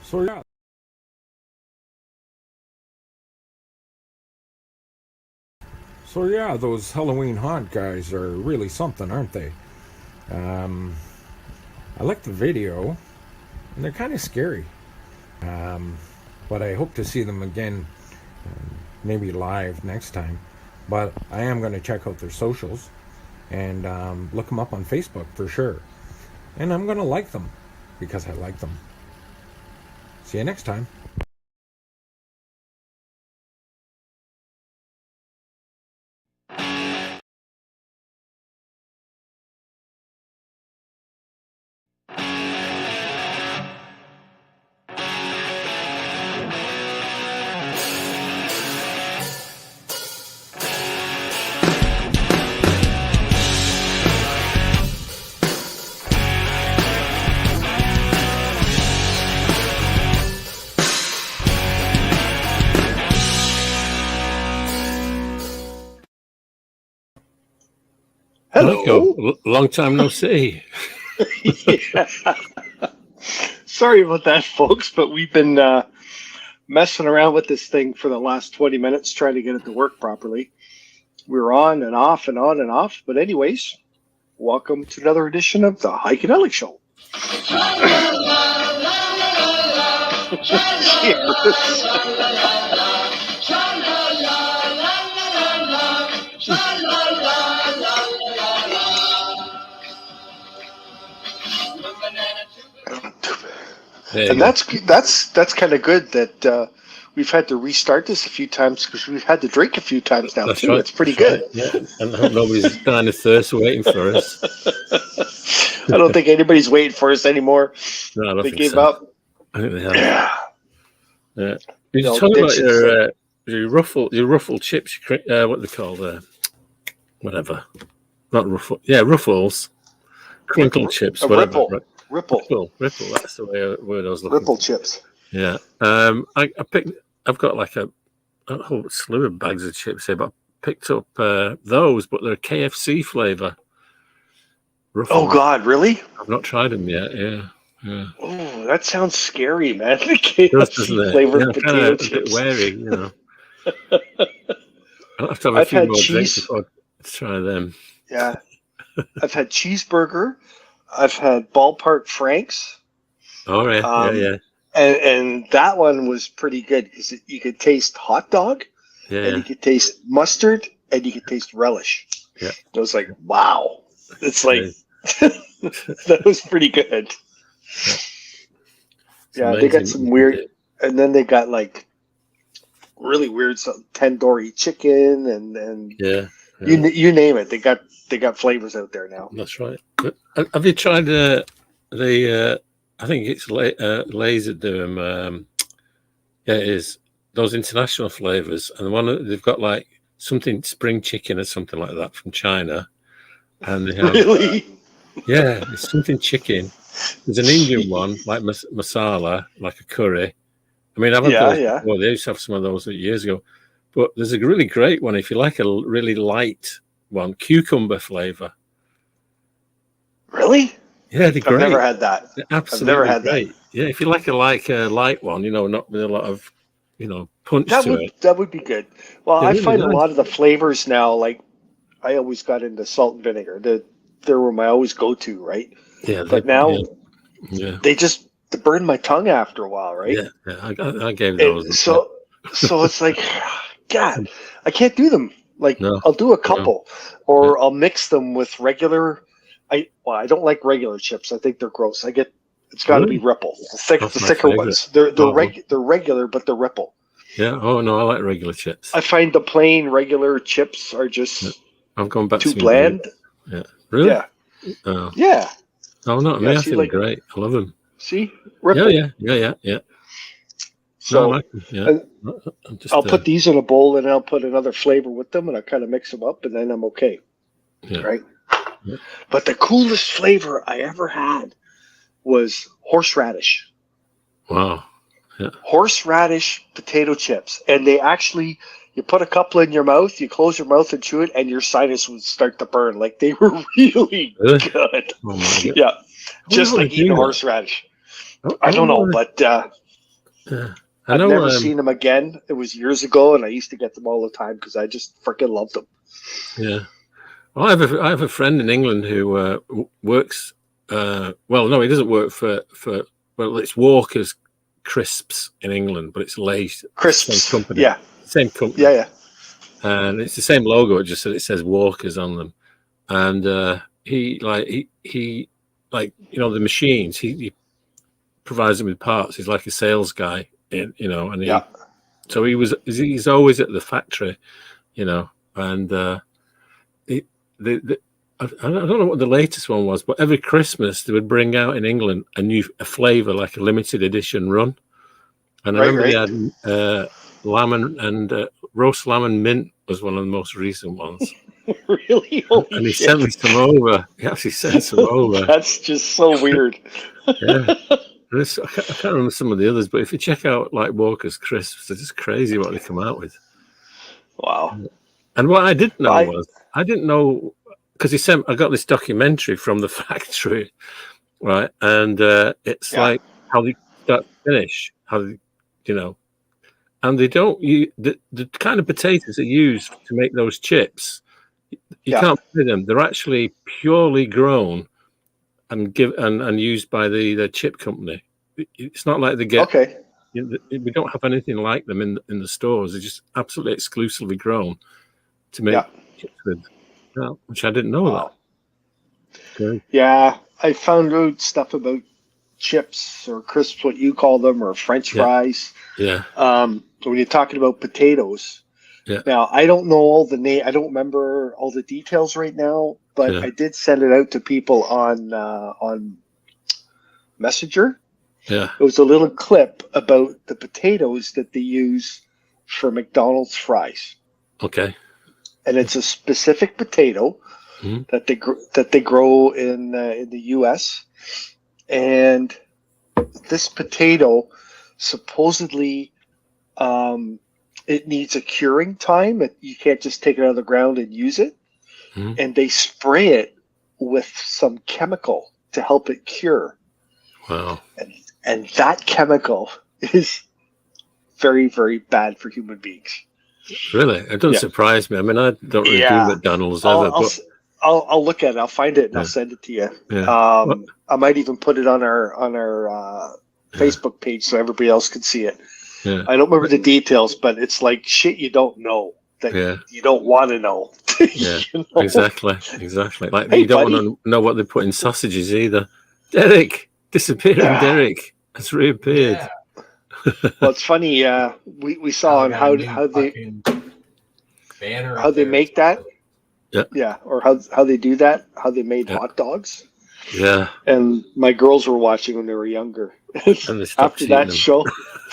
So yeah. So yeah, those Halloween haunt guys are really something, aren't they? Um, I like the video, and they're kind of scary. Um, but I hope to see them again, maybe live next time. But I am going to check out their socials and look them up on Facebook for sure. And I'm going to like them because I like them. See you next time. Hello. Long time no see. Yeah. Sorry about that, folks, but we've been messing around with this thing for the last 20 minutes trying to get it to work properly. We're on and off and on and off. But anyways, welcome to another edition of the Heikadelic Show. And that's kind of good that we've had to restart this a few times because we've had to drink a few times now too. Right. It's pretty good. Right. Yeah. And I hope nobody's dying of thirst waiting for us. I don't think anybody's waiting for us anymore. No, I don't they think gave so. up. I think they have. Yeah. You talk about your ruffle chips. What they call whatever. Not ruffle. Yeah, ruffles. Crinkle chips. Whatever. Ripple. Right. Ripple. That's the word I was looking Ripple for. chips. Yeah. I've got like a whole slew of bags of chips here, but I picked up those, but they're KFC flavor. Ruffles. Oh God, really? I've not tried them yet. Yeah. Oh, that sounds scary, man. The KFC flavored potato chips. A bit wary, you know. I'll have to have a few more drinks before I try them. Yeah. I've had cheeseburger. I've had ballpark Franks. Oh yeah. And that one was pretty good because you could taste hot dog, and you could taste mustard, and you could taste relish. Yeah, I was like, wow, it's like that was pretty good. Yeah, they got some weird, and then they got like really weird tandoori chicken, and you name it. They got flavors out there now. That's right. Have you tried the? I think it's Lay's that do them. Yeah, it is those international flavors, and the one they've got like something spring chicken or something like that from China, and they have, really, yeah, it's something chicken. There's an Indian one like masala, like a curry. I mean, I've had those before. They used to have some of those years ago, but there's a really great one if you like a really light one, cucumber flavor. Really? Yeah, they're great. I've never had that. They're absolutely I've never had great. That. Yeah, if you like a light one, not with a lot of, punch to it. That would be good. Well, I find a lot of the flavors now, like I always got into salt and vinegar. They're where my always go to, right? Yeah. But now they burn my tongue after a while, right? Yeah. I gave those. And so it's like, God, I can't do them. Like I'll do a couple, or I'll mix them with regular. I don't like regular chips. I think they're gross. It's got to be Ripple, the thicker ones. They're regular, but they're Ripple. Yeah. Oh no, I like regular chips. I find the plain regular chips are just I've gone back too bland. Yeah. Really? Yeah. Oh. Yeah. Oh no, I think they're great. I love them. See, Ripple. Yeah. So no, I like them. Yeah. I'll put these in a bowl and I'll put another flavor with them and I kind of mix them up and then I'm okay. Yeah. Right. Yeah. But the coolest flavor I ever had was horseradish. Wow. Yeah. Horseradish potato chips. And they actually, you put a couple in your mouth, you close your mouth and chew it, and your sinus would start to burn. Like they were really good. Oh my God. Yeah. Just like eating horseradish. I don't know, but Yeah. I've never seen them again. It was years ago, and I used to get them all the time because I just freaking loved them. Yeah. Well, I have a friend in England who works. Well, no, he doesn't work for. Well, it's Walker's Crisps in England, but it's Lay's. Crisps. Same company. Yeah. Same company. Yeah. And it's the same logo. It just it says Walker's on them. And he like the machines. He provides them with parts. He's like a sales guy, and so he's always at the factory, and I don't know what the latest one was, but every Christmas they would bring out in England a flavour, like a limited edition run. And I remember they had lamb and roast lamb and mint was one of the most recent ones. Really? Holy and he shit. sent me some over. He actually sent some over. That's just so weird. Yeah. I can't remember some of the others, but if you check out like Walker's Crisps, they're just crazy what they come out with. Wow. And what I didn't know I didn't know, because I got this documentary from the factory, right? And it's like how they start to finish, and they don't use the kind of potatoes they use to make those chips. You can't buy them. They're actually purely grown and used by the chip company. It's not like they get. Okay. We don't have anything like them in the stores. They're just absolutely exclusively grown to make chips with. Which I didn't know that. Okay. Yeah, I found out stuff about chips or crisps, what you call them, or French fries. Yeah. When you're talking about potatoes. Yeah. Now, I don't know all the name. I don't remember all the details right now, but I did send it out to people on Messenger. Yeah. It was a little clip about the potatoes that they use for McDonald's fries. Okay. And it's a specific potato that they grow in the U.S. And this potato supposedly it needs a curing time. You can't just take it out of the ground and use it. And they spray it with some chemical to help it cure. Wow. And that chemical is very, very bad for human beings. Really? It doesn't surprise me. I mean, I don't really do McDonald's ever. I'll look at it. I'll find it and I'll send it to you. Yeah. I might even put it on our Facebook page so everybody else can see it. Yeah. I don't remember the details, but it's like shit you don't know that you don't want to know. Yeah, exactly. Like you don't want to know what they put in sausages either. Derek, disappearing Derek has reappeared. Yeah. Well, it's funny. We saw on how they make that. Yeah, or how they do that. How they made hot dogs. Yeah. And my girls were watching when they were younger. And after that show,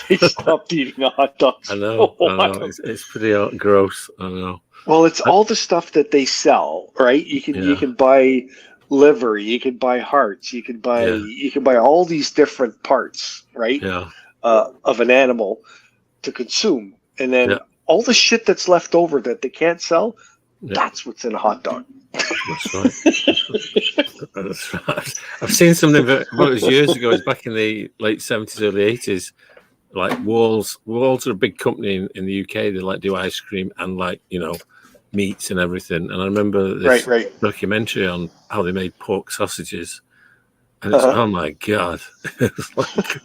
they stopped eating hot dogs. I know. It's pretty gross. I know. Well, it's all the stuff that they sell, right? You can buy liver, you can buy hearts, you can buy all these different parts, right? Yeah. Of an animal to consume, and then all the shit that's left over that they can't sell, that's what's in a hot dog. That's right. That's right. I've seen something that it was years ago. It was back in the late 70s, early 80s. Like Walls are a big company in the UK. They do ice cream and meats and everything. And I remember this documentary on how they made pork sausages. And it's, oh my God, it's like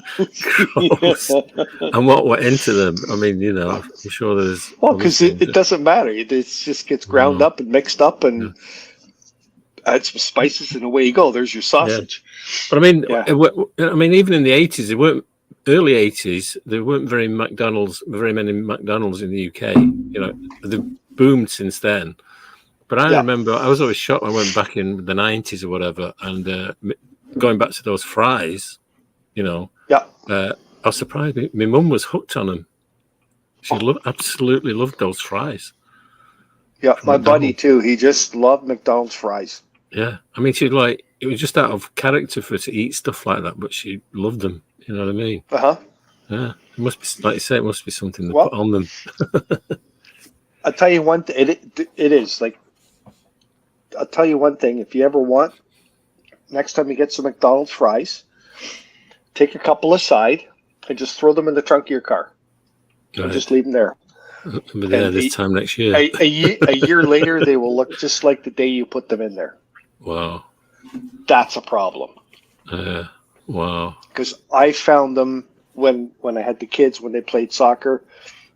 gross. And what went into them? I mean, I'm sure there's. Well, because it doesn't matter. It just gets ground up and mixed up and add some spices and away you go. There's your sausage. Yeah. But I mean, even in the 80s, early 80s, there weren't very many McDonald's in the UK. They've boomed since then. But I remember I was always shocked when I went back in the 90s or whatever, and going back to those fries, I was surprised. My mum was hooked on them. She absolutely loved those fries. Yeah, my buddy too. He just loved McDonald's fries. Yeah, I mean, it was just out of character for her to eat stuff like that, but she loved them. You know what I mean? Yeah, it must be, like you say, it must be something to put on them. I'll tell you one thing. It is like. I'll tell you one thing. If you ever want, next time you get some McDonald's fries, take a couple aside and just throw them in the trunk of your car. Right. And just leave them there. I'll be there this time next year. A year later, they will look just like the day you put them in there. Wow. That's a problem. Wow. Because I found them when I had the kids, when they played soccer.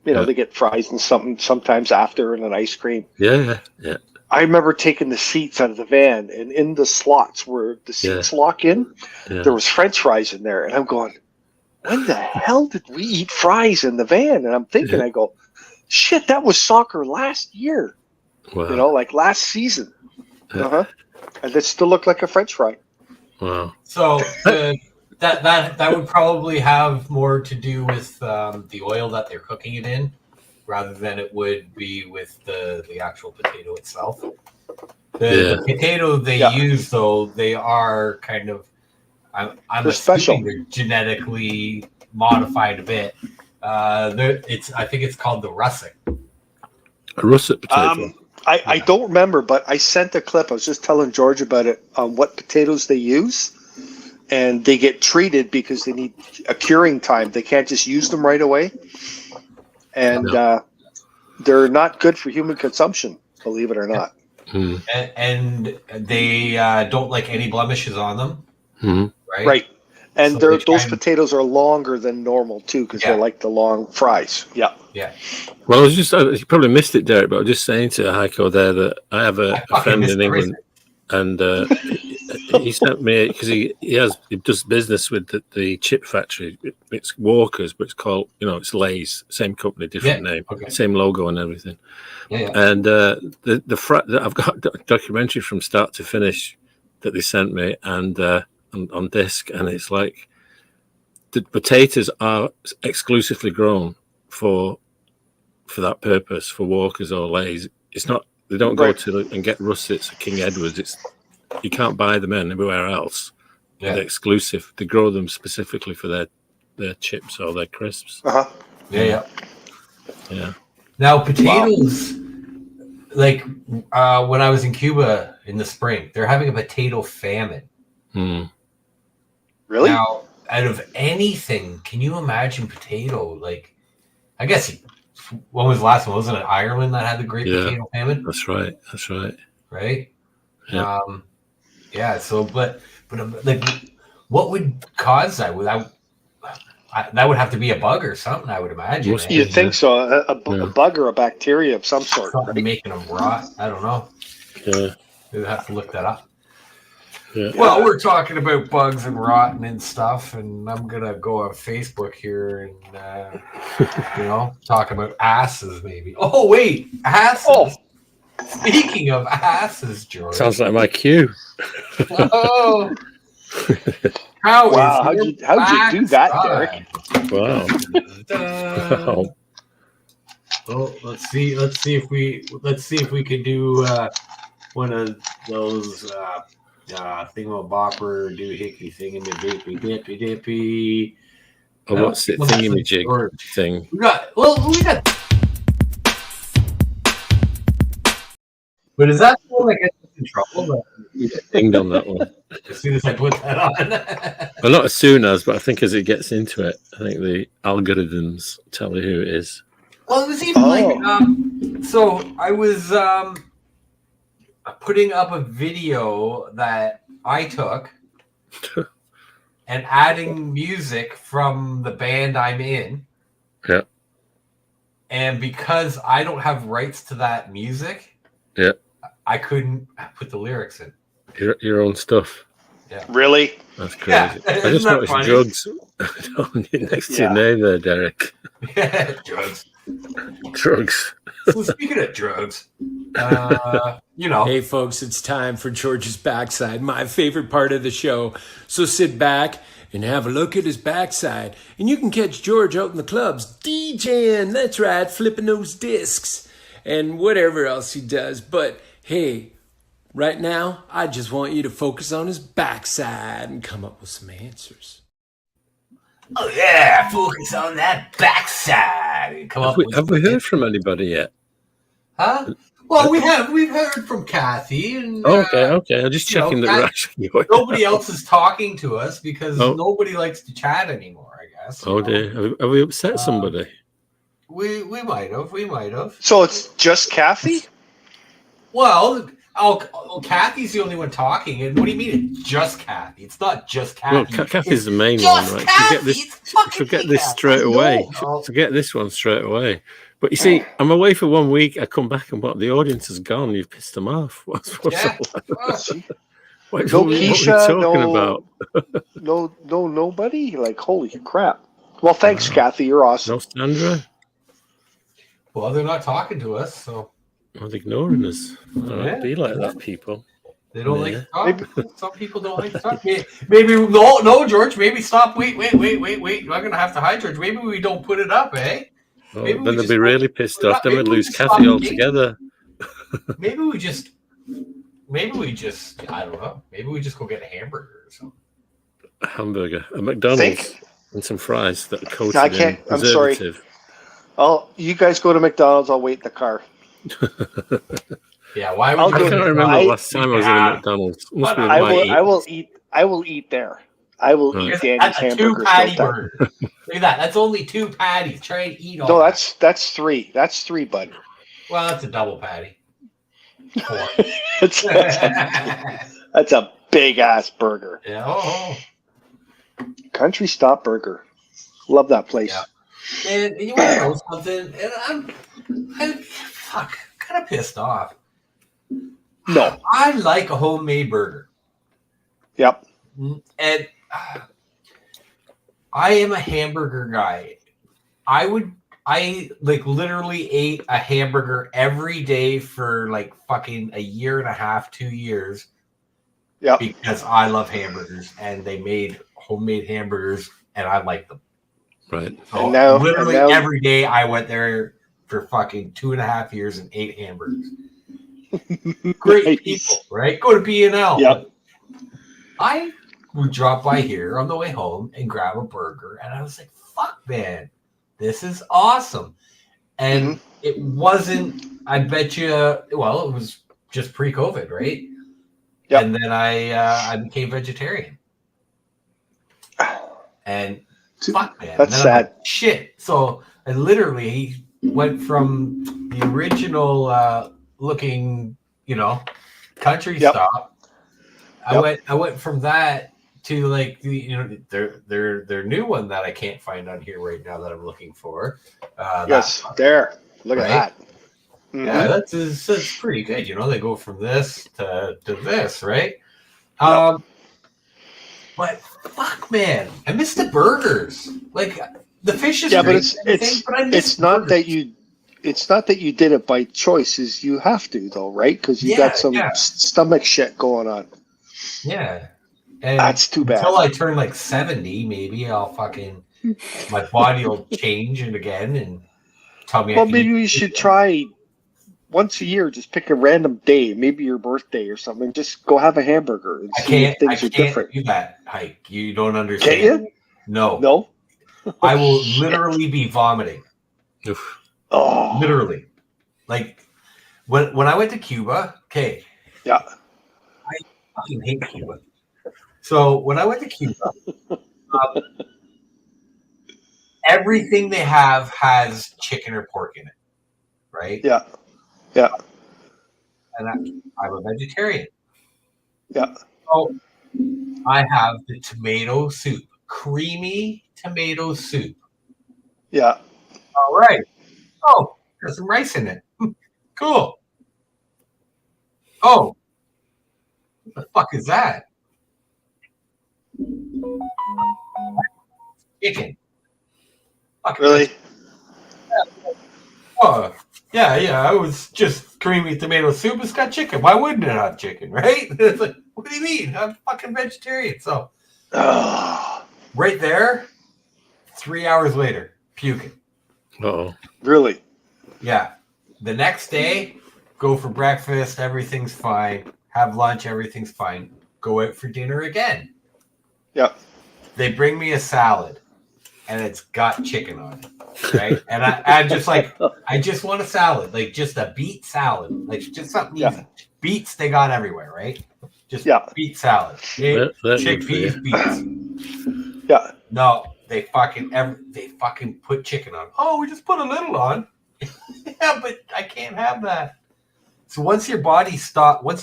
They get fries and something sometimes after, and an ice cream. Yeah. I remember taking the seats out of the van, and in the slots where the seats lock in, there was French fries in there. And I'm going, when the hell did we eat fries in the van? And I'm thinking, I go, shit, that was soccer last year. Wow. Like last season. And it still looked like a French fry. Wow. So that would probably have more to do with the oil that they're cooking it in, rather than it would be with the actual potato itself. The potato they use, though, they are kind of, I'm assuming special. they're genetically modified a bit. I think it's called the russet. A russet potato. I don't remember, but I sent a clip. I was just telling George about it on what potatoes they use. And they get treated because they need a curing time. They can't just use them right away. And they're not good for human consumption, believe it or not. And they don't like any blemishes on them. Right. And So those potatoes are longer than normal, too, because they're like the long fries. Yeah. Well, you probably missed it, Derek, but I was just saying to Heiko there that I have a friend in England, and he sent me, because he does business with the chip factory. It's Walker's, but it's called, it's Lay's, same company, different name, same logo and everything. And I've got a documentary from start to finish that they sent me, and on disc, and it's like the potatoes are exclusively grown for that purpose, for Walkers or Lay's. It's not, they don't go to and get russets or King Edwards. You can't buy them anywhere else. They're exclusive. They grow them specifically for their chips or their crisps. Yeah. Now potatoes, like when I was in Cuba in the spring, they're having a potato famine. Really? Now, out of anything, can you imagine potato? Like, I guess, when was the last one? Wasn't it Ireland that had the great potato famine? That's right. Right? Yeah. So, but like, what would cause that? That would have to be a bug or something, I would imagine. You'd think so. A bug or a bacteria of some sort. Something making them rot. I don't know. Yeah. We'd have to look that up. Yeah. Well, we're talking about bugs and rotten and stuff, and I'm gonna go on Facebook here and talk about asses maybe. Oh wait, asses. Oh. Speaking of asses, George. Sounds like my cue. Oh. How'd you do that, Derek? Wow. Oh, let's see if we can do one of those thingamabopper do hickey thingamadippy dippy dippy. Oh, what's it thingamajig thing? We got. But is that the one that gets us in trouble? Dinged on that one. As soon as I put that on. Well, not as soon as, but I think as it gets into it, I think the algorithms tell you who it is. Well, it was even so I was putting up a video that I took and adding music from the band I'm in. Yeah. And because I don't have rights to that music, I couldn't put the lyrics in. Your own stuff. Yeah. Really? That's crazy. Yeah, I just noticed drugs next to your name there, Derek. Yeah, drugs. Drugs. So speaking of drugs, Hey, folks, it's time for George's backside, my favorite part of the show. So sit back and have a look at his backside, and you can catch George out in the clubs DJing. That's right, flipping those discs and whatever else he does. But hey, right now, I just want you to focus on his backside and come up with some answers. Oh yeah, focus on that backside. And come Have we heard from anybody yet? Huh? Well, we've heard from Kathy, and okay. I'm just checking that we're actually going. Nobody else is talking to us because nobody likes to chat anymore. I guess. Oh dear, have we upset somebody? We might have. So it's just Kathy? Well, Kathy's the only one talking. And what do you mean it's just Kathy? It's not just Kathy. Well, Kathy's the main one, right? Forget this straight away. Forget this one straight away. But you see, I'm away for 1 week. I come back and the audience is gone. You've pissed them off. What's all that? What No are we Keisha, talking about? nobody? Like, holy crap. Well, thanks, Kathy. You're awesome. No Sandra? Well, they're not talking to us, so. Well, they're ignoring us. Don't be like that, people. They don't like to talk. Some people don't like to talk. Maybe no, George. Maybe stop. Wait. I'm gonna have to hide, George. Maybe we don't put it up, eh? Oh, then they'll be really pissed off. Then we'd lose Kathy altogether. Maybe we just. I don't know. Maybe we just go get a hamburger or something. A hamburger, a McDonald's, and some fries that are coated in preservative. I'm sorry. You guys go to McDonald's. I'll wait in the car. Yeah, why? I can't remember the last time I was in a McDonald's. I will eat there. I will eat Danny's hamburger. Two-patty burger. Look at that. That's only 2 patties. Try and eat all. No, that's 3. That's 3, bud. Well, that's a double patty. 4. that's a big ass burger. Yeah. Country Stop Burger. Love that place. Yeah. And you want to know something? And I'm kind of pissed off. No. I like a homemade burger. Yep. And I am a hamburger guy. I literally ate a hamburger every day for like fucking a year and a half, 2 years. Yeah. Because I love hamburgers and they made homemade hamburgers and I like them. Right. So literally every day I went there for fucking 2.5 years and ate hamburgers. Great people, right? Go to B&L. Yep. I would drop by here on the way home and grab a burger, and I was like, fuck, man, this is awesome. And it wasn't, I bet you, well, it was just pre-COVID, right? Yep. And then I became vegetarian. And fuck, man. That's sad. Like, shit. So I literally went from the original looking, country stop. I went from that to like their new one that I can't find on here right now that I'm looking for. Yes, there. Look at that. Mm-hmm. Yeah, that's pretty good. They go from this to this, right? But fuck, man, I miss the burgers. Like the fish is great, but it's not that you. It's not that you did it by choice. Is you have to though, right? Because you got some stomach shit going on. Yeah, and that's too bad. Until I turn like 70, maybe I'll my body will change it again and tell me. Well, maybe we should try once a year. Just pick a random day, maybe your birthday or something. Just go have a hamburger and see if things are different. Do that, Hike. You don't understand. Can you? No. I will literally be vomiting. Oof. Oh, literally, like when I went to Cuba. Okay, yeah, I fucking hate Cuba. So when I went to Cuba, everything they have has chicken or pork in it, right? Yeah. And I'm a vegetarian. Yeah. So I have the tomato soup, creamy tomato soup. Yeah. All right. Oh, there's some rice in it. Cool. Oh, what the fuck is that? Chicken. Fuck, really? Oh, yeah. I was just creamy tomato soup. It's got chicken. Why wouldn't it have chicken, right? It's like, what do you mean? I'm fucking vegetarian. So, right there, 3 hours later, puking. Uh-oh. Really? Yeah. The next day, go for breakfast, everything's fine. Have lunch, everything's fine. Go out for dinner again. Yep. They bring me a salad. and it's got chicken on it, right? And I'm just like, I just want a salad, like just a beet salad, like just something easy. Beets they got everywhere, right? Just beet salad, chickpeas, beets. Yeah. No, they fucking put chicken on. Oh, we just put a little on. Yeah, but I can't have that. So once you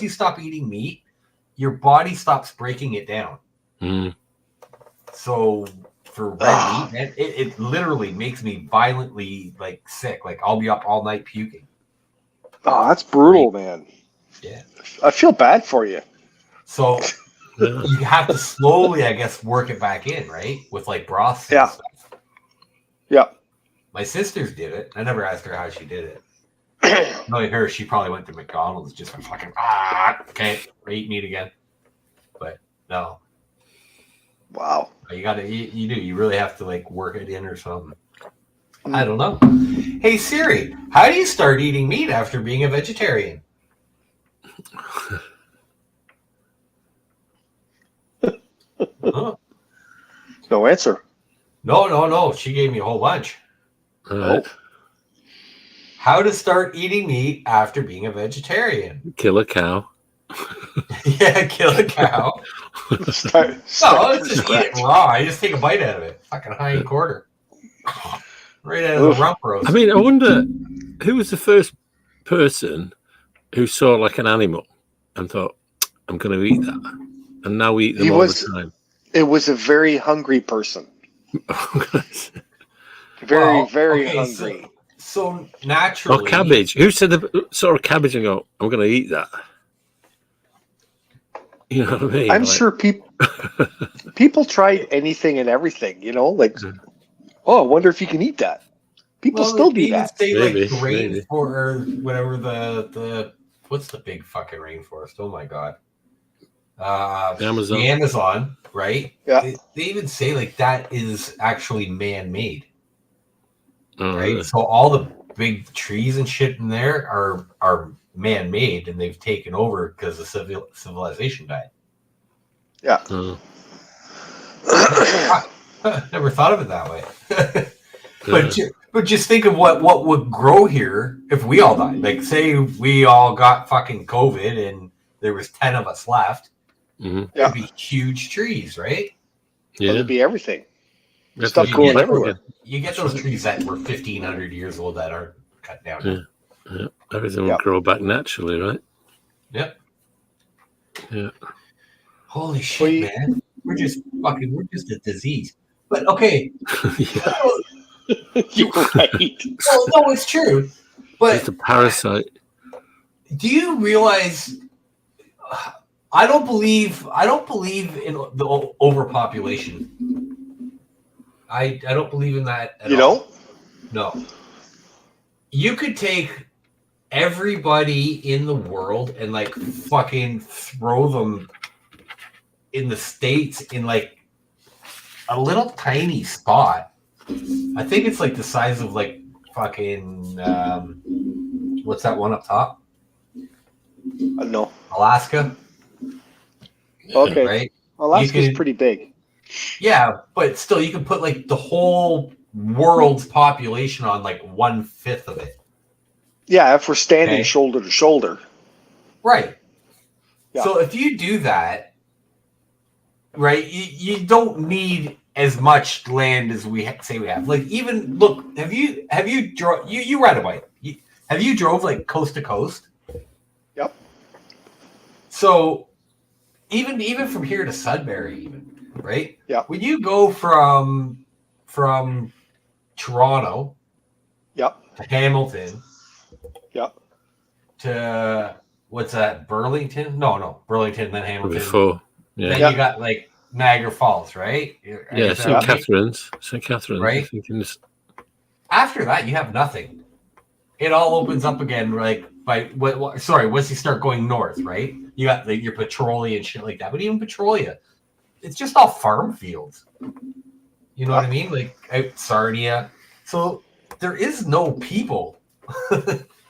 stop eating meat, your body stops breaking it down. Mm. So for red meat, it literally makes me violently like sick. Like I'll be up all night puking. Oh, that's brutal, man. Yeah. I feel bad for you. So you have to slowly, I guess, work it back in, right? With like broths and stuff. Yeah. My sisters did it. I never asked her how she did it. Knowing her, she probably went to McDonald's just for fucking okay, eat meat again. But no. Wow. You really have to like work it in or something. I don't know. Hey Siri, how do you start eating meat after being a vegetarian? Huh? No answer. No. She gave me a whole bunch. Right. How to start eating meat after being a vegetarian? Kill a cow. Yeah, kill a cow. Start Let's just eat it raw. I just take a bite out of it. Fucking hind quarter. Right out of the rump roast. I mean, I wonder who was the first person who saw like an animal and thought, I'm going to eat that. And now we eat them all the time. It was a very hungry person. Very hungry. So naturally. Or cabbage. Who saw a cabbage and go, I'm going to eat that? You know what I mean? I'm sure people tried anything and everything, like, I wonder if you can eat that. People still do that. Say maybe, like rainforest or whatever the what's the big fucking rainforest? Oh my god. The Amazon, right? Yeah. They even say like that is actually man-made. Oh, right? Really? So all the big trees and shit in there are man-made, and they've taken over because the civilization died. Yeah. Never thought of it that way. But just think of what would grow here if we all died. Like, say we all got fucking COVID and there was 10 of us left. Mm-hmm. It'd be huge trees, right? Yeah. It'd be everything. That's Stuff going everywhere. You get those trees that were 1,500 years old that aren't cut down. Yeah. Everything will grow back naturally, right? Yep. Yeah. Holy shit, man. We're just a disease. But okay. You're right. Well, no, it's true. But it's a parasite. Do you realize I don't believe in the overpopulation. I don't believe in that at all. No. You could take everybody in the world and like fucking throw them in the States in like a little tiny spot. I think it's like the size of like fucking what's that one up top? No. Alaska. Okay. Right? Alaska's pretty big. Yeah, but still you can put like the whole world's population on like 1/5 of it. Yeah, if we're standing shoulder to shoulder. Right. Yeah. So if you do that, right, you don't need as much land as we say we have. Like, even look, have you you ride a bike? Have you drove like coast to coast? Yep. So even from here to Sudbury, even, right? Yeah. When you go from Toronto, yep, to Hamilton, yep, to what's that? Burlington? No, Burlington, then Hamilton. Before, yeah. Then you got like Niagara Falls, right? Yeah, St. Catharines, right? After that, you have nothing. It all opens up again, like once you start going north, right? You got your Petrolia and shit like that. But even Petrolia, it's just all farm fields. You know what I mean? Like out Sarnia. So there is no people.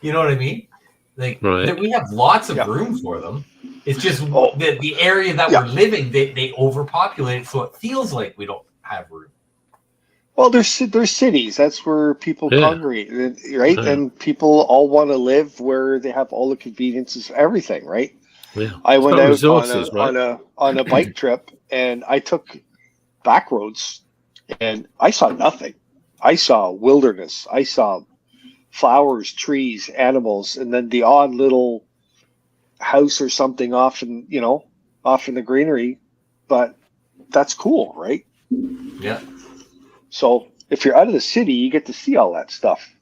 You know what I mean? Like we have lots of room for them. It's just the area that we're living, they overpopulate, so it feels like we don't have room. Well, there's cities. That's where people congregate, right? And people all want to live where they have all the conveniences, everything, right? Yeah. I went out right? on a bike trip, and I took back roads, and I saw nothing. I saw wilderness. I saw flowers, trees, animals, and then the odd little house or something off in the greenery. But that's cool, right? Yeah. So if you're out of the city, you get to see all that stuff.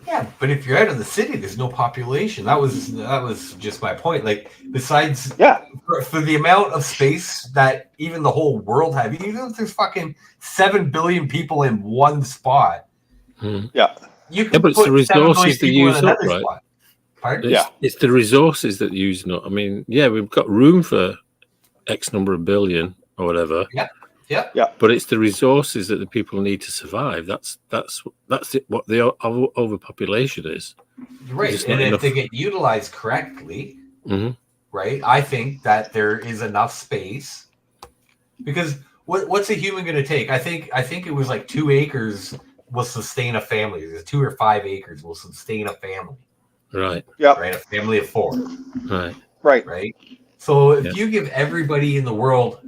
Yeah, but if you're out of the city, there's no population. That was just my point. Like, besides, for the amount of space that even the whole world have, even if there's fucking 7 billion people in one spot, yeah, you can but it's the resources that use up, right? Spot. Pardon? It's the resources that use up. I mean, we've got room for X number of billion or whatever. Yeah. But it's the resources that the people need to survive. That's what the overpopulation is. Right, and if they get utilized correctly, right? I think that there is enough space, because what's a human going to take? I think it was like 2 acres will sustain a family. There's 2 or 5 acres will sustain a family. Right. Yeah. Right. A family of 4. Right. Right. So if you give everybody in the world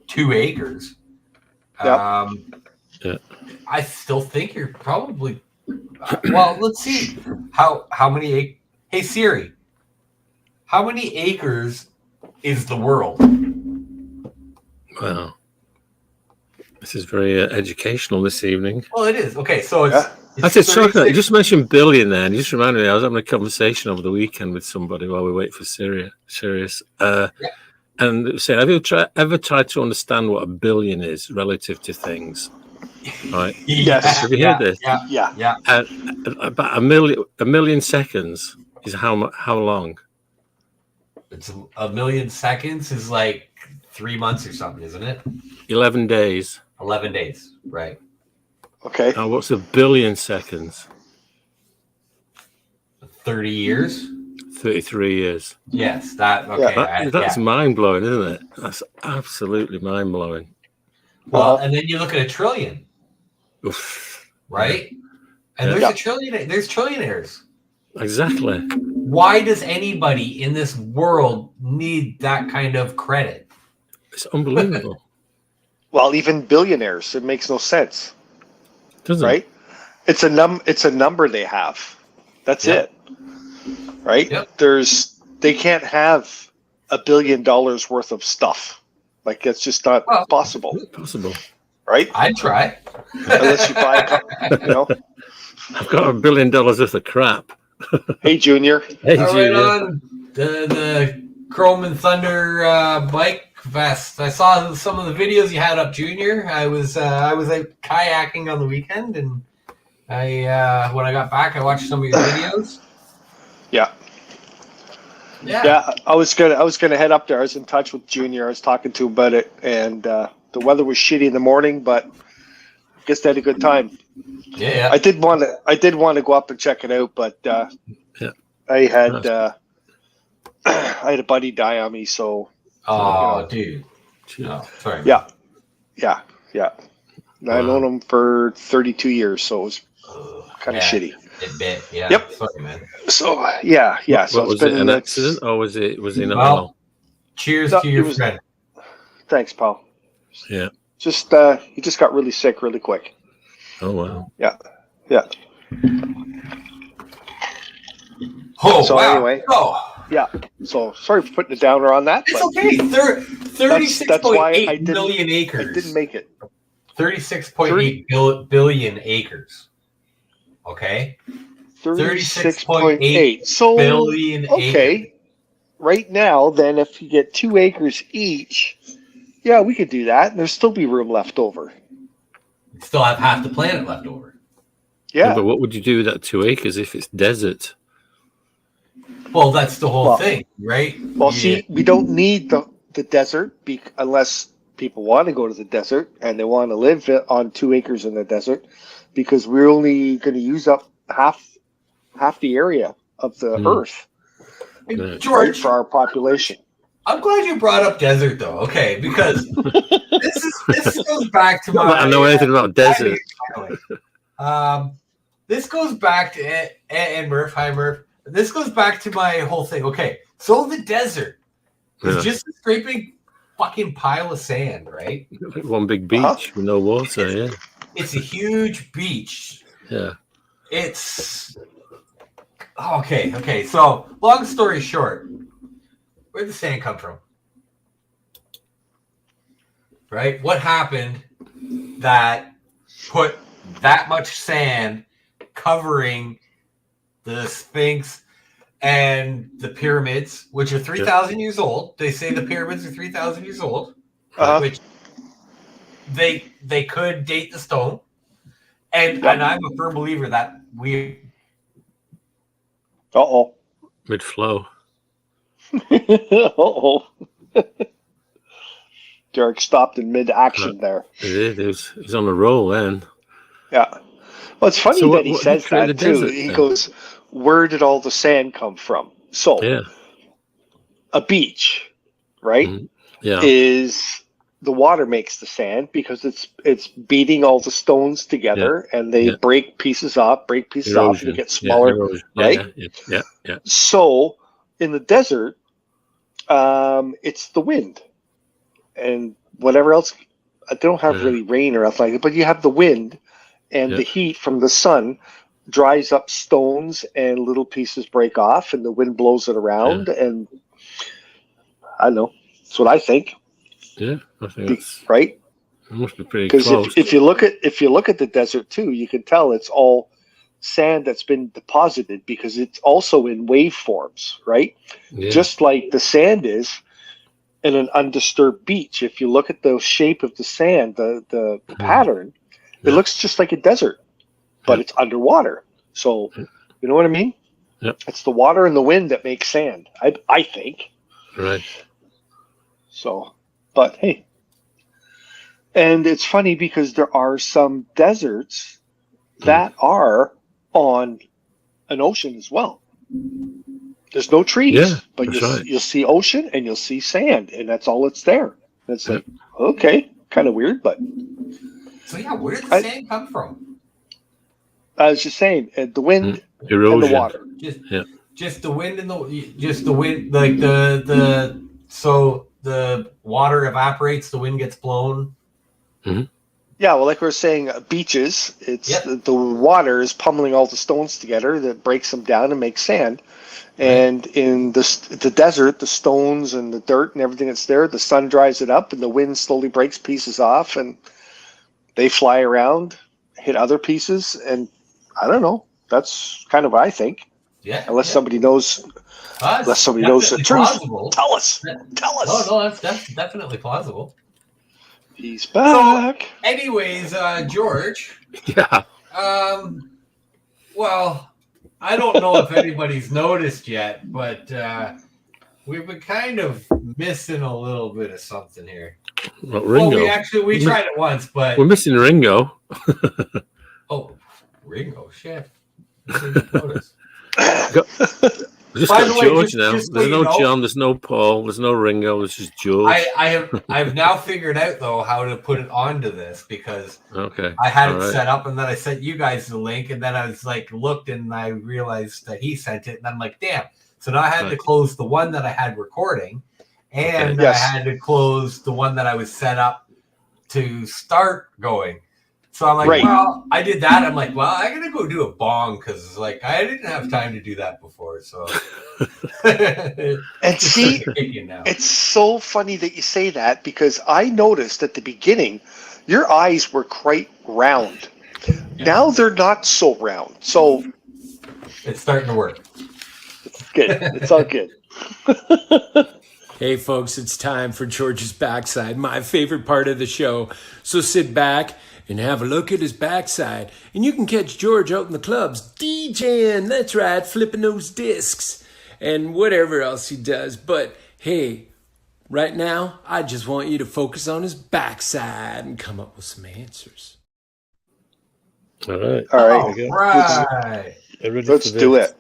2 acres, I still think you're probably. Well, let's see how many. Hey Siri, how many acres is the world? Wow, this is very educational this evening. Well, it is. Okay, so it's. That's shocking. You just mentioned billion there, and you just reminded me. I was having a conversation over the weekend with somebody while we wait for Sirius. And saying, have you ever tried to understand what a billion is relative to things? Right? Yes. Have you heard this? Yeah. About a million seconds is how long? It's a million seconds is like 3 months or something, isn't it? 11 days. 11 days, right? Okay. Now, what's a billion seconds? 30 years. 33 years. Yes, that okay. That's mind blowing, isn't it? That's absolutely mind blowing. Well, and then you look at a trillion, right? And there's there's trillionaires. Exactly. Why does anybody in this world need that kind of credit? It's unbelievable. Well, even billionaires, it makes no sense. Doesn't right? It's a number they have. That's it. Right? Yep. They can't have $1 billion worth of stuff. Like, it's just not possible. Right? I'd try. Unless you buy I've got $1 billion worth of crap. Hey, Junior. Hey, Junior. Right on the Chrome and Thunder bike vest. I saw some of the videos you had up, Junior. I was out kayaking on the weekend, and when I got back, I watched some of your videos. Yeah. I was gonna head up there. I was in touch with Junior. I was talking to him about it, and the weather was shitty in the morning, but I guess they had a good time. Yeah. I did want to go up and check it out, but I had a buddy die on me, so. Dude. Oh, sorry. Yeah. Wow. I've known him for 32 years, so it was kind of shitty. It bit. Yeah. Yep. Sorry, man. So yeah. So was it an accident or was he not well? Cheers to your friend. Thanks, pal. Yeah. Just he just got really sick really quick. Oh wow. Yeah. Oh, so wow. Anyway. Yeah. So sorry for putting a downer on that. It's okay. 36.8 million acres. I didn't make it. 36.8 billion acres. Okay. 36.8 billion acres. Right now, then, if you get 2 acres each, we could do that, and there'll still be room left over. You'd still have half the planet left over. Yeah. But what would you do with that 2 acres if it's desert? Well, that's the whole thing, right? Well, see, we don't need the desert unless people want to go to the desert and they want to live on 2 acres in the desert, because we're only going to use up half the area of the earth, George, for our population. I'm glad you brought up desert, though. Okay, because this goes back to Not that I know anything about desert. This goes back to and Murph. Hi, Murph. This goes back to my whole thing. Okay, so the desert is just a great big fucking pile of sand, right? Like one big beach with no water. It's a huge beach. Yeah. It's okay. So, long story short, where'd the sand come from? Right? What happened that put that much sand covering the Sphinx and the pyramids, which are 3,000 years old? They say the pyramids are 3,000 years old, which they could date the stone. And I'm a firm believer that we... Mid-flow. Derek stopped in mid-action there. It is. He's on a roll then. Yeah. Well, it's funny that he says that too. He goes, where did all the sand come from? So, a beach, right, is the water makes the sand because it's beating all the stones together and they break pieces off, and they get smaller, right? Yeah. So, in the desert, it's the wind and whatever else. I don't have really rain or nothing like that, but you have the wind and the heat from the sun dries up stones and little pieces break off and the wind blows it around. And I don't know. That's what I think. Yeah, I think that's right. It must be pretty close. Because if you look at the desert too, you can tell it's all sand that's been deposited because it's also in waveforms, right? Yeah. Just like the sand is in an undisturbed beach. If you look at the shape of the sand, the pattern, it looks just like a desert, but it's underwater. So, you know what I mean? Yeah. It's the water and the wind that makes sand, I think. Right. So, but hey. And it's funny because there are some deserts that are on an ocean as well. There's no trees, but you'll see ocean and you'll see sand, and that's all that's there. And it's like, okay, kind of weird, but... So yeah, where did the sand come from? I was just saying, the wind erosion. And the water. Just the wind and the wind, like so the water evaporates, the wind gets blown. Mm-hmm. Yeah, well, like we were saying, beaches, it's the water is pummeling all the stones together that breaks them down and makes sand. And in the desert, the stones and the dirt and everything that's there, the sun dries it up and the wind slowly breaks pieces off and they fly around, hit other pieces. And I don't know. That's kind of what I think. Yeah. Unless somebody knows. Unless somebody knows the truth. Plausible. Tell us. No, that's definitely plausible. He's back. So, anyways, George. Yeah. Well, I don't know if anybody's noticed yet, but we've been kind of missing a little bit of something here. Well, Ringo. Well, we tried it once, but we're missing Ringo. Oh, Ringo, shit. I didn't notice. We just got George now. There's no John, there's no Paul, there's no Ringo, there's just George. I've now figured out though how to put it onto this because I had it set up and then I sent you guys the link and then I was like looked and I realized that he sent it and I'm like, damn. So now I had to close the one that I had recording and I had to close the one that I was set up to start going. So I'm like, well, I did that. I'm like, well, I'm going to go do a bong because like I didn't have time to do that before. So, and see, it's so funny that you say that because I noticed at the beginning, your eyes were quite round. Yeah. Now they're not so round. So it's starting to work. It's good. It's all good. Hey, folks, it's time for George's backside, my favorite part of the show. So sit back and have a look at his backside. And you can catch George out in the clubs, DJing, that's right, flipping those discs, and whatever else he does. But hey, right now, I just want you to focus on his backside and come up with some answers. All right. Let's do it.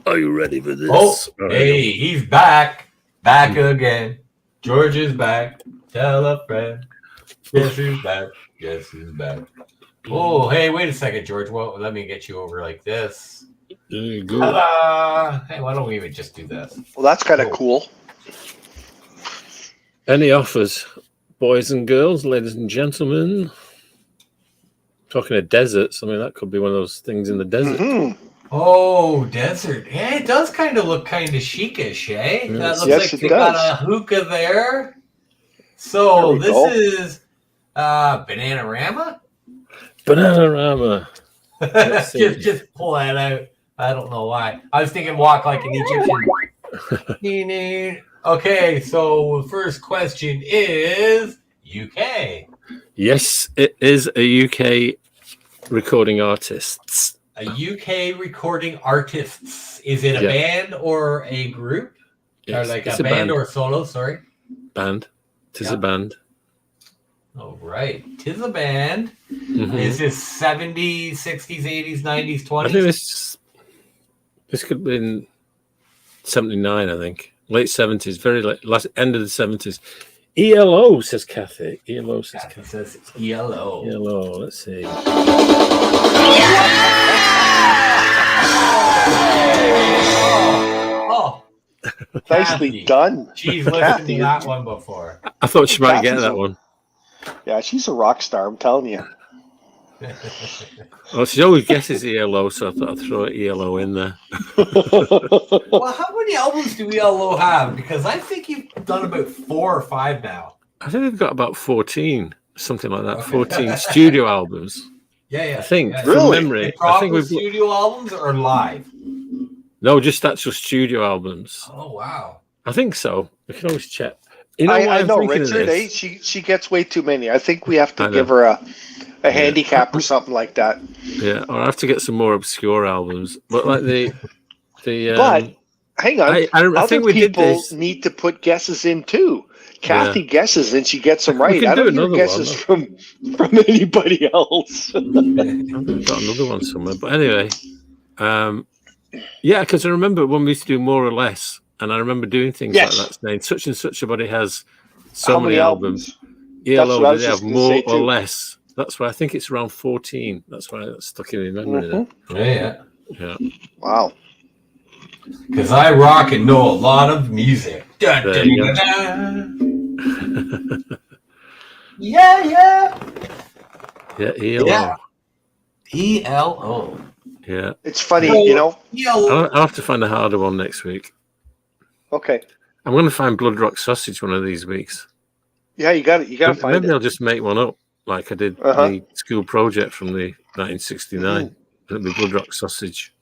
Are you ready for this? Oh, hey, he's back. Back again. George is back. Tell a friend. Guess who's back? Guess who's back? Oh, hey, wait a second, George. Well, let me get you over like this. There you go. Ta-da! Hey, why don't we even just do this? Well, that's kind of cool. Any offers, boys and girls, ladies and gentlemen? Talking of deserts, I mean, that could be one of those things in the desert. Mm-hmm. Oh, desert. Yeah, it does kind of look kind of chicish, eh? Yes. That looks Yes, like it they got does. a hookah there. So There we go. this is Bananarama? Bananarama. Let's see. just pull that out. I don't know why. I was thinking walk like an Egyptian. Okay, so first question is UK. Yes, it is a UK recording artist. A UK recording artists. Is it a Yeah. band or a group? Yes, or like it's a band or a solo, sorry. Band. Tis Yeah. a band. All right. Tis a band. Mhm. Is this 70s, 60s, 80s, 90s, I 20s? think this could have been 79, I think. Late 70s, very late, last end of the 70s. ELO, says Kathy. ELO says Kathy Kathy. says ELO. ELO, let's see. Oh, Nicely Kathy. done. She's listened Kathy. to that one before. I thought she might get Kathy's that a- one. Yeah, she's a rock star, I'm telling you. Well, she always guesses ELO, so I thought I'd throw ELO in there. Well, how many albums do ELO have? Because I think you've done about 4 or 5 now. I think they've got about 14, something like that. Okay. 14 studio albums. Yeah. I think, yeah. from Really? memory. I Proper think we've studio albums or live? no, just actual studio albums. Oh, wow. I think so. We can always check. You know why I I'm know, thinking of Richard. this? She gets way too many. I think we have I to know. give her a handicap or something like that. Yeah, or I have to get some more obscure albums. But like the But hang on, I other think we did people this. need to put guesses in too. Kathy guesses and she gets them We right. can I do don't hear another guesses one. from anybody else. I've got another one somewhere. But anyway, yeah, because I remember when we used to do more or less, and I remember doing things Yes. like that, saying such and such a body has so How many albums. That's what I ELO, was do they just have gonna more say, or too. less? That's why I think it's around 14. That's why that's stuck in my memory. Mhm. Yeah. Yeah. Wow. Because I rock and know a lot of music. Dun, There dun, you go. dun, dun. Yeah. Yeah, ELO. Yeah. ELO. Yeah. It's funny, So- you know. ELO. I'll have to find a harder one next week. Okay. I'm going to find Blood Rock Sausage one of these weeks. Yeah, you got it. You got to find Maybe it. I'll just make one up, like I did Uh-huh. the school project from the 1969. It'll be Blood Rock Sausage.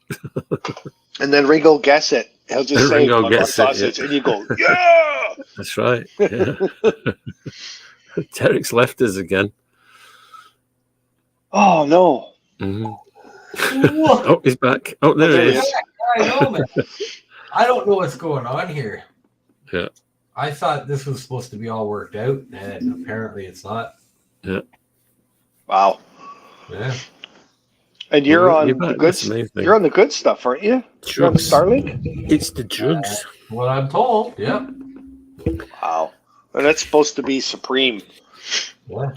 And then Ringo guess it. He'll just say Ringo Blood Rock gets it, yeah. sausage, and you go, yeah. That's right. Yeah. Derek's left us again. Oh no. Mhm. Whoa. Oh, he's back. Oh, there There he he is. is. I know, man. I don't know what's going on here. Yeah. I thought this was supposed to be all worked out, and apparently it's not. Wow. Yeah. And you're Well, on you're the back. good. That's amazing. You're on the good stuff, aren't you? You're on Drugs. Starlink. It's the drugs. What I'm told. Yep. Wow. And that's supposed to be supreme. Yeah.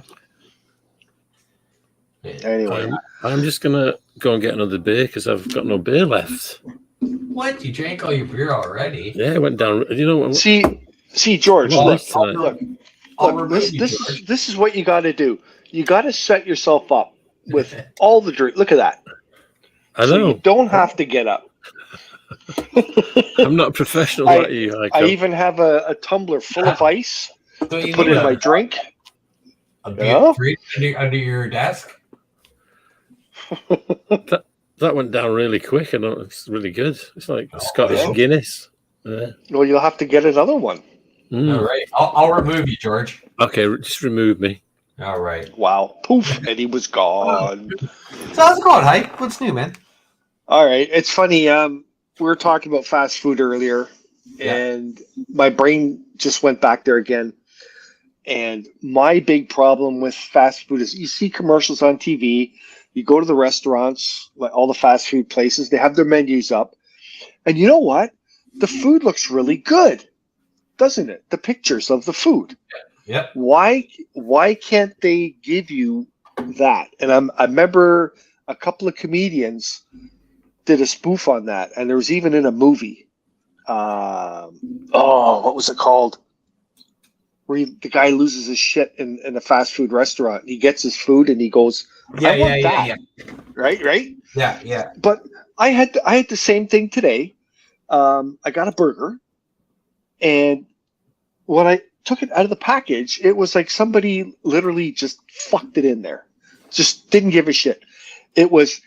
Anyway. I'm just going to go and get another beer because I've got no beer left. What? You drank all your beer already? Yeah, it went down. You know what? See, George. Well, Look, tonight. look. I'll Look, remove you, this George. this is what you got to do. You got to set yourself up with all the drink. Look at that. I So know. you don't have to get up. I'm not a professional I- like you. I even have a tumbler full of ice So to you put need in my drink. a beer Yeah. fridge under your desk? That went down really quick. I know it's really good. It's like Scottish yeah. Guinness. Yeah. Well, you'll have to get another one. Mm. All right. I'll remove you, George. Okay, just remove me. All right. Wow. Poof. And he was gone. So how's it going, Hike? What's new, man? All right. It's funny. We were talking about fast food earlier, Yeah. and my brain just went back there again. And my big problem with fast food is you see commercials on TV. You go to the restaurants, like all the fast food places, they have their menus up. And you know what? The food looks really good, doesn't it? The pictures of the food. Yep. Why can't they give you that? And I remember a couple of comedians did a spoof on that, and there was even in a movie. What was it called? Where the guy loses his shit in a fast food restaurant. He gets his food and he goes, "I want that." Yeah. Right. Yeah. But I had the same thing today. I got a burger, and when I took it out of the package, it was like somebody literally just fucked it in there. Just didn't give a shit. It was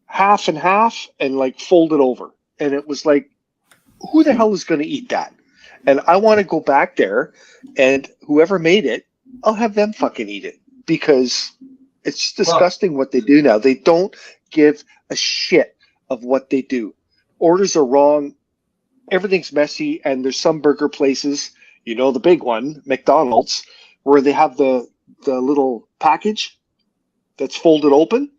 half and half and like folded over. And it was like, who the hell is going to eat that? And I want to go back there, and whoever made it, I'll have them fucking eat it, because it's disgusting what they do now. They don't give a shit of what they do. Orders are wrong. Everything's messy. And there's some burger places, the big one, McDonald's, where they have the little package that's folded open,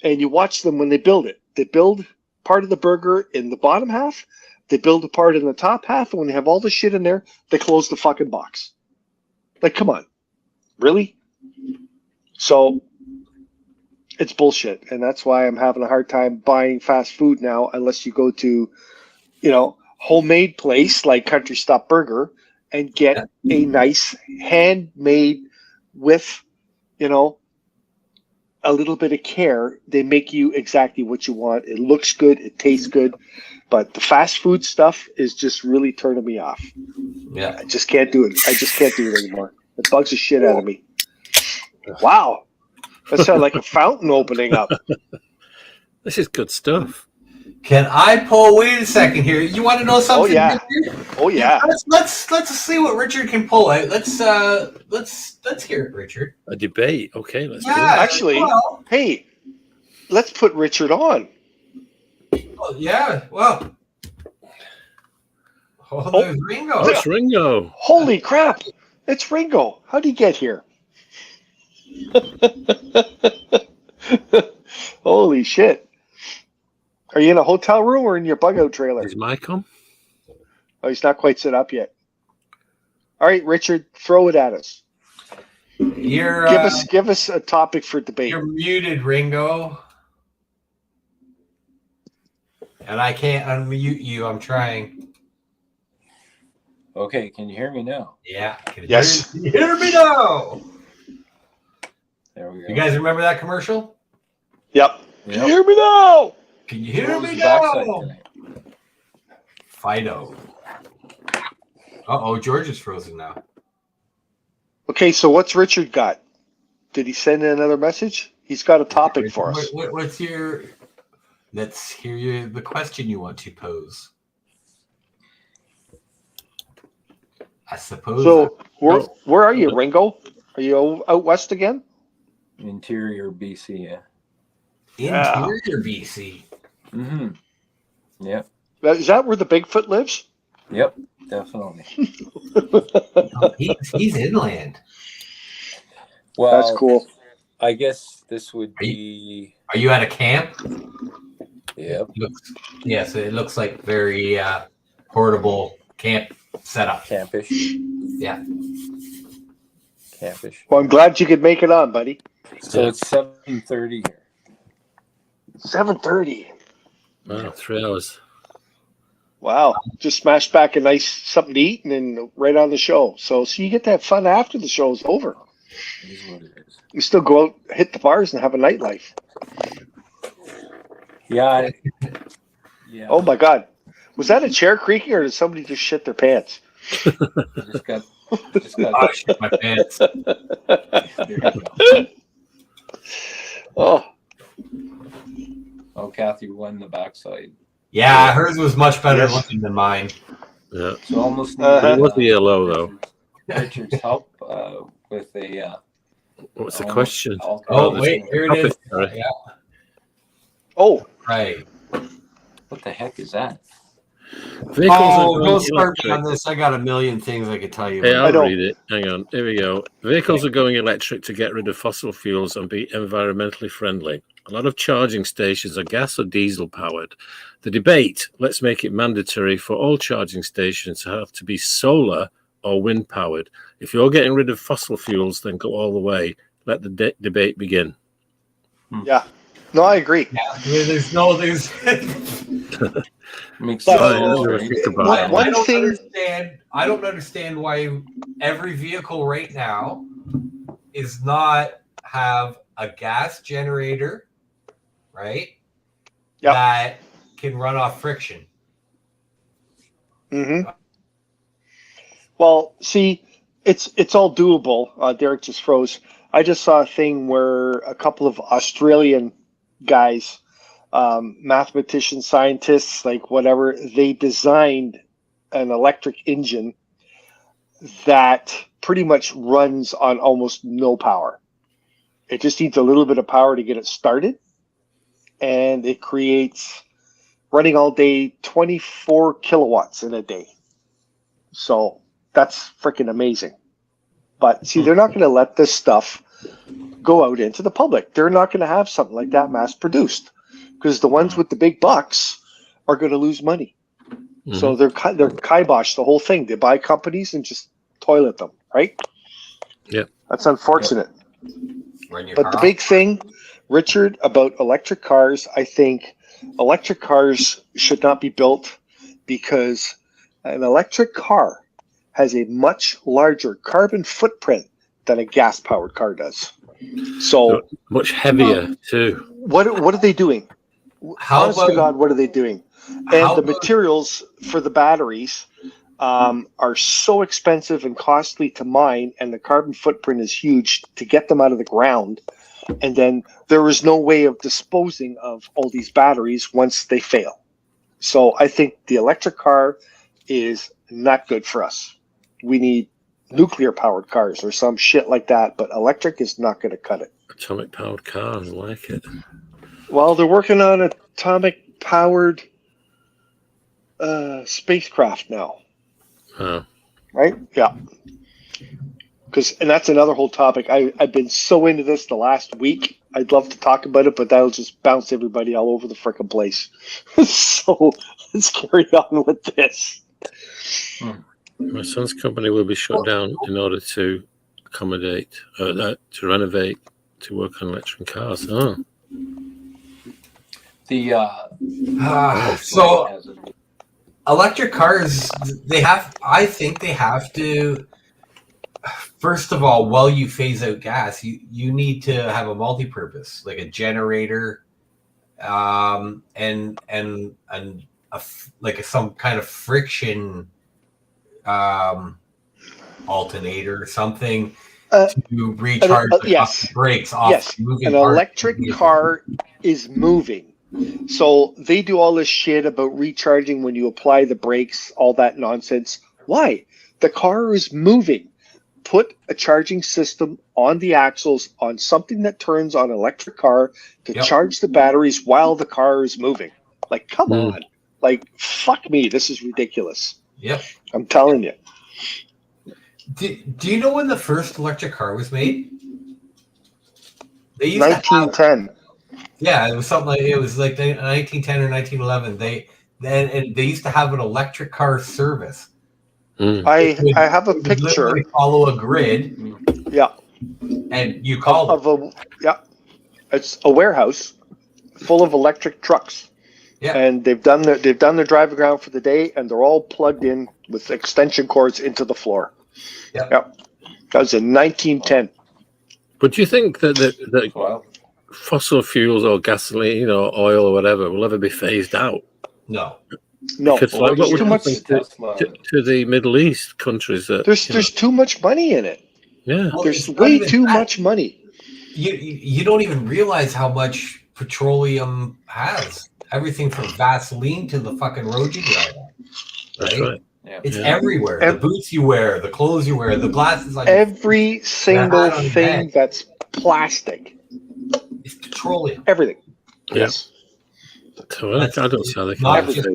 and you watch them when they build it. They build part of the burger in the bottom half. They build a part in the top half, and when they have all the shit in there, they close the fucking box. Like, come on. Really? So it's bullshit. And that's why I'm having a hard time buying fast food now, unless you go to, homemade place like Country Stop Burger and get a nice handmade with, a little bit of care. They make you exactly what you want. It looks good. It tastes good. But the fast food stuff is just really turning me off. Yeah. I just can't do it. I just can't do it anymore. It bugs the shit out of me. Wow. That sounded like a fountain opening up. This is good stuff. Can I wait a second here. You want to know something? Oh yeah. Let's see what Richard can pull out. Let's hear it, Richard. A debate. Okay, let's do it. Actually, hey, let's put Richard on. Oh, yeah, well. There's Ringo. It's Ringo. Holy crap. It's Ringo. How'd he get here? Holy shit. Are you in a hotel room or in your bug out trailer? Is Mike on? Oh, he's not quite set up yet. All right, Richard, throw it at us. Give us a topic for debate. You're muted, Ringo. And I can't unmute you. I'm trying. Okay, can you hear me now? Yeah. Yes. Can you hear me now? There we go. You guys remember that commercial? Yep. Can you hear me now? Can you hear me Backside now? tonight. Fido. George is frozen now. Okay, so what's Richard got? Did he send in another message? He's got a topic for us. What's your... Let's hear the question you want to pose. I suppose... So, where are you, Ringo? Are you out west again? Interior BC, Interior BC. Mm-hmm. Yep. Is that where the Bigfoot lives? Yep, definitely. He's inland. Well, that's cool. I guess this would be... Are you at a camp? Yep. Yes, it looks like very portable camp setup. Campish. Yeah. Campish. Well, I'm glad you could make it on, buddy. So it's 7:30 here. 7:30. Wow, 3 hours. Wow. Just smashed back a nice something to eat and then right on the show. So you get to have fun after the show's over. It is what it is. You still go out, hit the bars, and have a nightlife. Yeah. Yeah. Oh my God. Was that a chair creaking or did somebody just shit their pants? Just got I shit my pants. there you go. Oh. Oh, Kathy won the backside. Yeah, hers was much better looking than mine. Yeah. So almost It was the yellow, though. Richard's help with a... What's the question? Oh, wait, here it is. Sorry. Yeah. Oh. Right. What the heck is that? Don't start me on this. I got a million things I could tell you. Hey, I'll read it. Hang on. Here we go. Vehicles are going electric to get rid of fossil fuels and be environmentally friendly. A lot of charging stations are gas or diesel powered. The debate, let's make it mandatory for all charging stations to have to be solar or wind powered. If you're getting rid of fossil fuels, then go all the way. Let the debate begin. Yeah. No, I agree. Yeah, Makes But- sense, right? Think about it. One I don't thing- understand. I don't understand why every vehicle right now is not have a gas generator, right? Yep. That can run off friction. Mm-hmm. Well, see, it's all doable. Derek just froze. I just saw a thing where a couple of Australian guys, mathematicians, scientists, like whatever, they designed an electric engine that pretty much runs on almost no power. It just needs a little bit of power to get it started, and it creates running all day 24 kilowatts in a day. So that's freaking amazing. But see, they're not going to let this stuff go out into the public. They're not going to have something like that mass produced because the ones with the big bucks are going to lose money. Mm-hmm. So they're kibosh the whole thing. They buy companies and just toilet them, right? Yeah. That's unfortunate. Run your But car the off. big thing, Richard, about electric cars, I think electric cars should not be built because an electric car has a much larger carbon footprint than a gas-powered car does. So Much heavier too. what are they doing? How Honest to about- God, what are they doing? How And the about- materials for the batteries are so expensive and costly to mine, and the carbon footprint is huge to get them out of the ground. And then there is no way of disposing of all these batteries once they fail. So I think the electric car is not good for us. We need nuclear powered cars or some shit like that, but electric is not going to cut it. Atomic powered cars, I like it. Well, they're working on atomic powered spacecraft now, Oh. right? Yeah. And that's another whole topic. I've been so into this the last week. I'd love to talk about it, but that'll just bounce everybody all over the frickin' place. So let's carry on with this. My son's company will be shut down in order to accommodate, to renovate, to work on electric cars. Oh, So electric cars, I think they have to, first of all, while you phase out gas, you need to have a multi-purpose, like a generator, and some kind of friction alternator or something to recharge yes. the brakes off. Yes, moving an parts. electric car is moving. So they do all this shit about recharging when you apply the brakes, all that nonsense. Why? The car is moving. Put a charging system on the axles on something that turns on an electric car to charge the batteries while the car is moving. Like, come on. Like, fuck me. This is ridiculous. Yep. I'm telling you. Do you know when the first electric car was made? They used 1910. Yeah, it was something like 1910 or 1911. They used to have an electric car service. I have a picture. Literally follow a grid. Yeah. And you call it's a warehouse full of electric trucks. Yeah. And they've done their driving ground for the day, and they're all plugged in with extension cords into the floor. Yep. That was in 1910. but do you think that fossil fuels or gasoline or oil or whatever will ever be phased out? No. Because what would too much happen to the Middle East countries that there's too much money in it. Yeah. Well, There's way too much money. You don't even realize how much petroleum has. Everything from Vaseline to the fucking road you drive on. That's right. It's everywhere. The boots you wear, the clothes you wear, the glasses on Every single thing that's plastic. It's petroleum. Everything. Yes. So I don't see how they can It's not just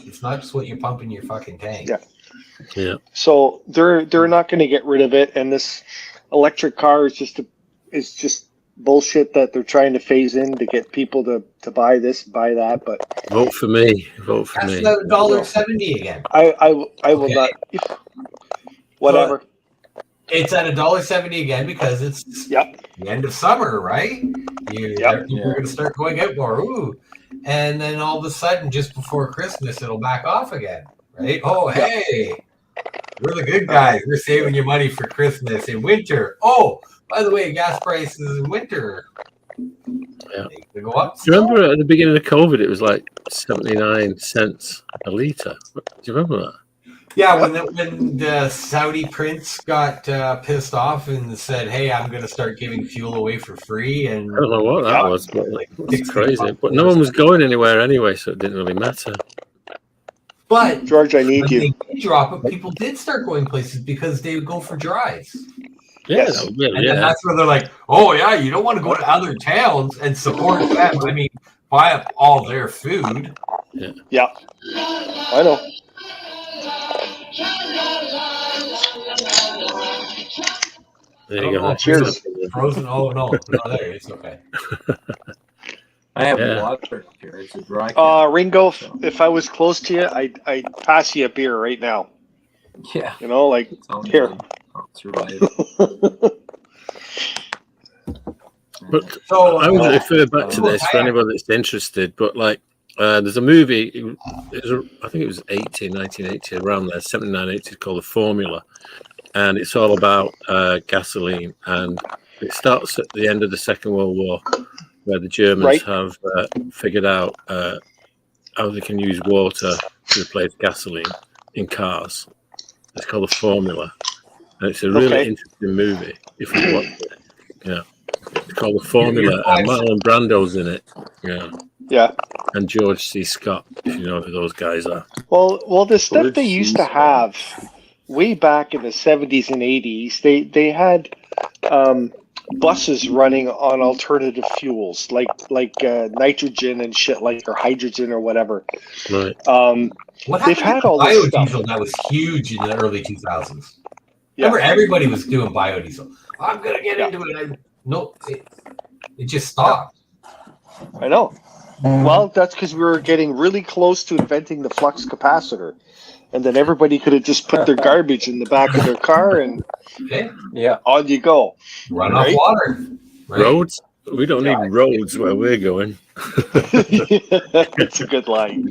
it's not just what you're pumping your fucking tank. Yeah. Yeah. So they're not going to get rid of it, and this electric car is just bullshit that they're trying to phase in to get people to buy this, buy that. But vote for me. Vote for me. That's $1.70 again. I will not. whatever. It's at $1.70 again because it's the end of summer, right? You're going to start going out more. Ooh. And then all of a sudden, just before Christmas, it'll back off again, right? Oh, hey, we're the good guys. We're saving you money for Christmas in winter. Oh, by the way, gas prices in winter. Yeah. They go up. Do you remember at the beginning of COVID, it was like 79 cents a litre? Do you remember that? Yeah, when the Saudi prince got pissed off and said, "Hey, I'm going to start giving fuel away for free," and I don't know what that was, but it's crazy. But no one was going anywhere anyway, so it didn't really matter. But George, I need you. They did drop it. People did start going places because they would go for drives. Yeah, Yes. And that's where they're like, "Oh yeah, you don't want to go to other towns and support them. I mean, buy up all their food." Yeah, I know. There you go. Cheers. Frozen? Oh no, there it's okay. I have water here. It's a dry. Ringo, if I was close to you, I'd pass you a beer right now. Yeah. You know, like here. I'll survive. But so I would refer back to this for anybody that's interested. But like, there's a movie. I think it was 1980, around there, 79, 80, called The Formula, and it's all about gasoline. And it starts at the end of the Second World War, where the Germans have figured out how they can use water to replace gasoline in cars. It's called The Formula, and it's a really interesting movie if you watch it. Yeah, it's called The Formula, and Marlon Brando's in it. Yeah, and George C. Scott, if you know who those guys are. Well, the stuff they used to have way back in the 70s and 80s, they had buses running on alternative fuels like nitrogen and shit, like, or hydrogen or whatever. Right. They've had all this stuff. Biodiesel that was huge in the early 2000s. Remember, everybody was doing biodiesel. I'm gonna get into it. It just stopped. I know. Well, that's because we were getting really close to inventing the flux capacitor, and then everybody could have just put their garbage in the back of their car, and on you go. Run off water. Right? Roads? We don't need roads where we're going. It's a good line.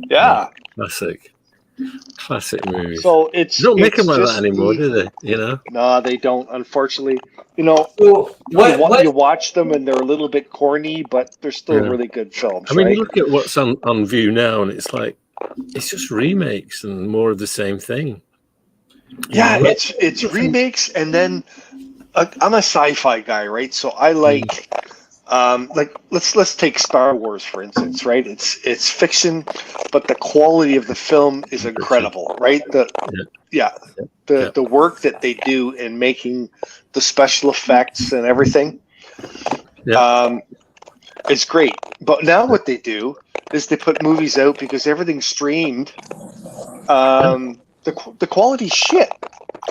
Yeah. Classic movies. So they don't make them like that anymore, do they? You know? No, they don't. Unfortunately, you know, you watch them and they're a little bit corny, but they're still really good films. I mean, you look at what's on view now, and it's like it's just remakes and more of the same thing. Yeah, it's remakes, and then I'm a sci-fi guy, right? So I like let's take Star Wars for instance, right? It's fiction, but the quality of the film is incredible, right? The work that they do in making the special effects and everything, it's great. But now what they do is they put movies out because everything's streamed. The quality's shit.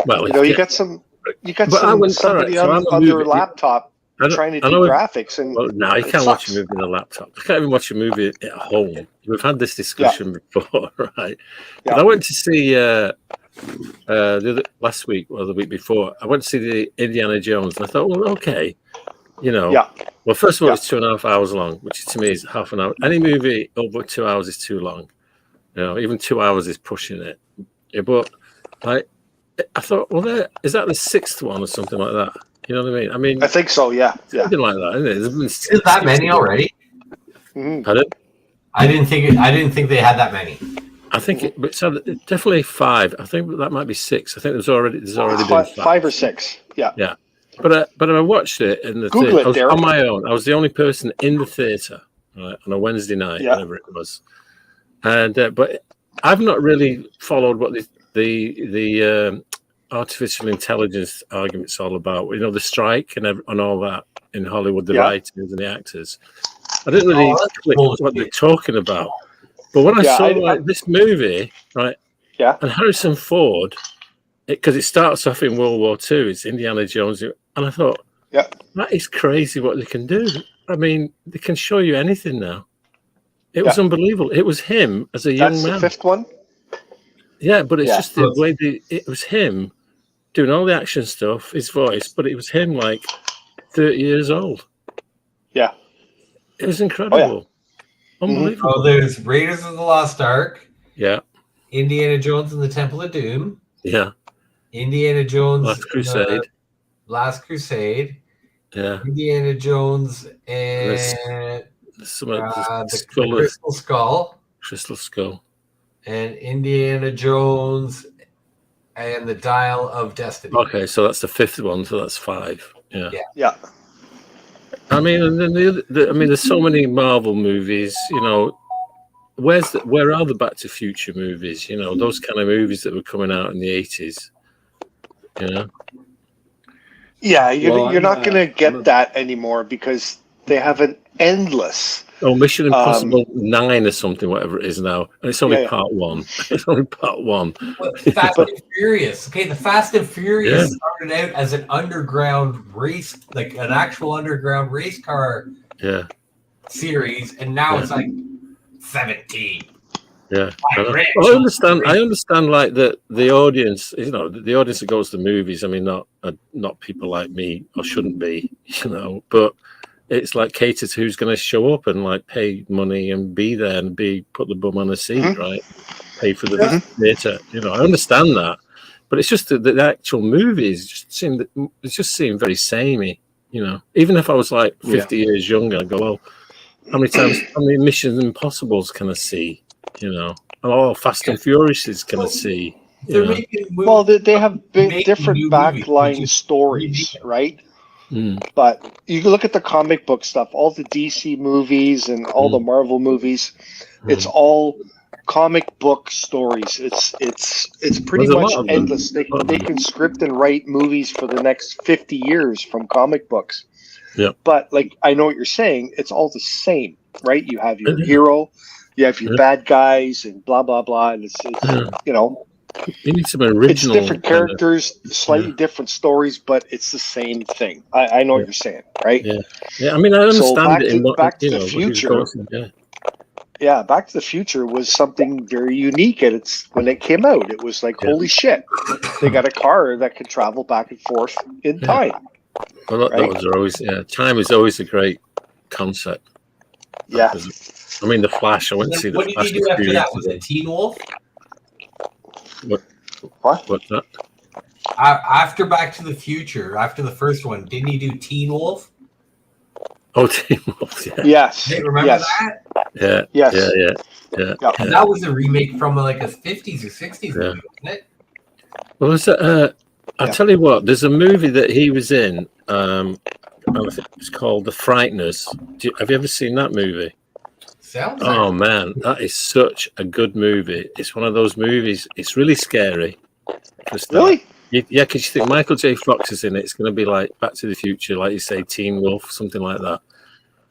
Well, you know, you got somebody on their laptop trying to do graphics, and no, you can't watch a movie on a laptop. You can't even watch a movie at home. We've had this discussion before, right? But I went to see last week or the week before. I went to see the Indiana Jones, and I thought, well, okay, you know. Well, first of all, it's 2.5 hours long, which to me is half an hour. Any movie over 2 hours is too long. You know, even 2 hours is pushing it. Yeah, but I thought, well, is that the 6th one or something like that? You know what I mean? I mean, I think so. Yeah, something like that, isn't it? There's been is that many already? Pardon? I didn't think they had that many. I think but definitely 5. I think that might be 6. I think there's already been 5 or 6. Yeah. Yeah. But I watched it in the theater. I was on my own. I was the only person in the theater on a Wednesday night, whatever it was. And but I've not really followed what the artificial intelligence argument's all about. You know, the strike and all that in Hollywood, the writers and the actors. I didn't really click what they're talking about. But when I saw this movie, right? Yeah. And Harrison Ford, because it starts off in World War II, it's Indiana Jones, and I thought, that is crazy what they can do. I mean, they can show you anything now. It was unbelievable. It was him as a young man. That's the 5th one? Yeah, but it's Yeah. just the way it was him doing all the action stuff, his voice, but it was him like 30 years old. Yeah. It was incredible. Unbelievable. Oh, there's Raiders of the Lost Ark. Yeah. Indiana Jones and the Temple of Doom. Yeah. Indiana Jones Last Crusade. Last Crusade. Yeah. Indiana Jones and the Crystal Skull. Crystal Skull. And Indiana Jones and the Dial of Destiny. Okay, so that's the fifth one, so that's 5. Yeah. Yeah. I mean, and then there's so many Marvel movies. You know, where are the Back to the Future movies? You know, those kind of movies that were coming out in the 80s. You know. Yeah, you're not going to get that anymore because they have an endless. Oh, Mission Impossible 9 or something, whatever it is now, and it's only part 1. It's only part 1. Fast and Furious. Okay, the Fast and Furious started out as an underground race, like an actual underground race car series, and now it's like 17. Yeah, I understand. Like the audience, you know, the audience that goes to the movies. I mean, not people like me, or shouldn't be, you know, but it's like catered to who's going to show up and like pay money and be there and put the bum on a seat, right? Pay for the theatre. You know, I understand that, but it's just the actual movies just seem very samey. You know, even if I was like 50 years younger, I'd go, well, how many Mission Impossibles can I see? You know, Fast and Furious can I see? Well, they have different backline stories, right? But you look at the comic book stuff, all the DC movies and all the Marvel movies. It's all comic book stories. It's pretty much endless. They can script and write movies for the next 50 years from comic books. Yeah. But like I know what you're saying, it's all the same, right? You have your hero, you have your bad guys, and blah blah blah, and it's you know. You need some original. It's different characters, slightly different stories, but it's the same thing. I know what you're saying, right? Yeah. I mean, I understand Back to the Future. Yeah, Back to the Future was something very unique, and when it came out, it was like, holy shit! They got a car that could travel back and forth in time. Well, that was always time is always a great concept. Yeah. I mean, the Flash. I went to see the Flash. What did you do after that? Was it Teen Wolf? What? What's that? After Back to the Future, after the first one, didn't he do Teen Wolf? Oh, Teen Wolf, yeah. Yes. Hey, remember that? Yeah. Yes. Yeah. And that was a remake from like a 50s or 60s movie, wasn't it? Well, was it, I'll tell you what, there's a movie that he was in, I think it's called The Frighteners. Have you ever seen that movie? Oh man, that is such a good movie. It's one of those movies. It's really scary. Really? Yeah, because you think Michael J. Fox is in it. It's going to be like Back to the Future, like you say, Teen Wolf, something like that.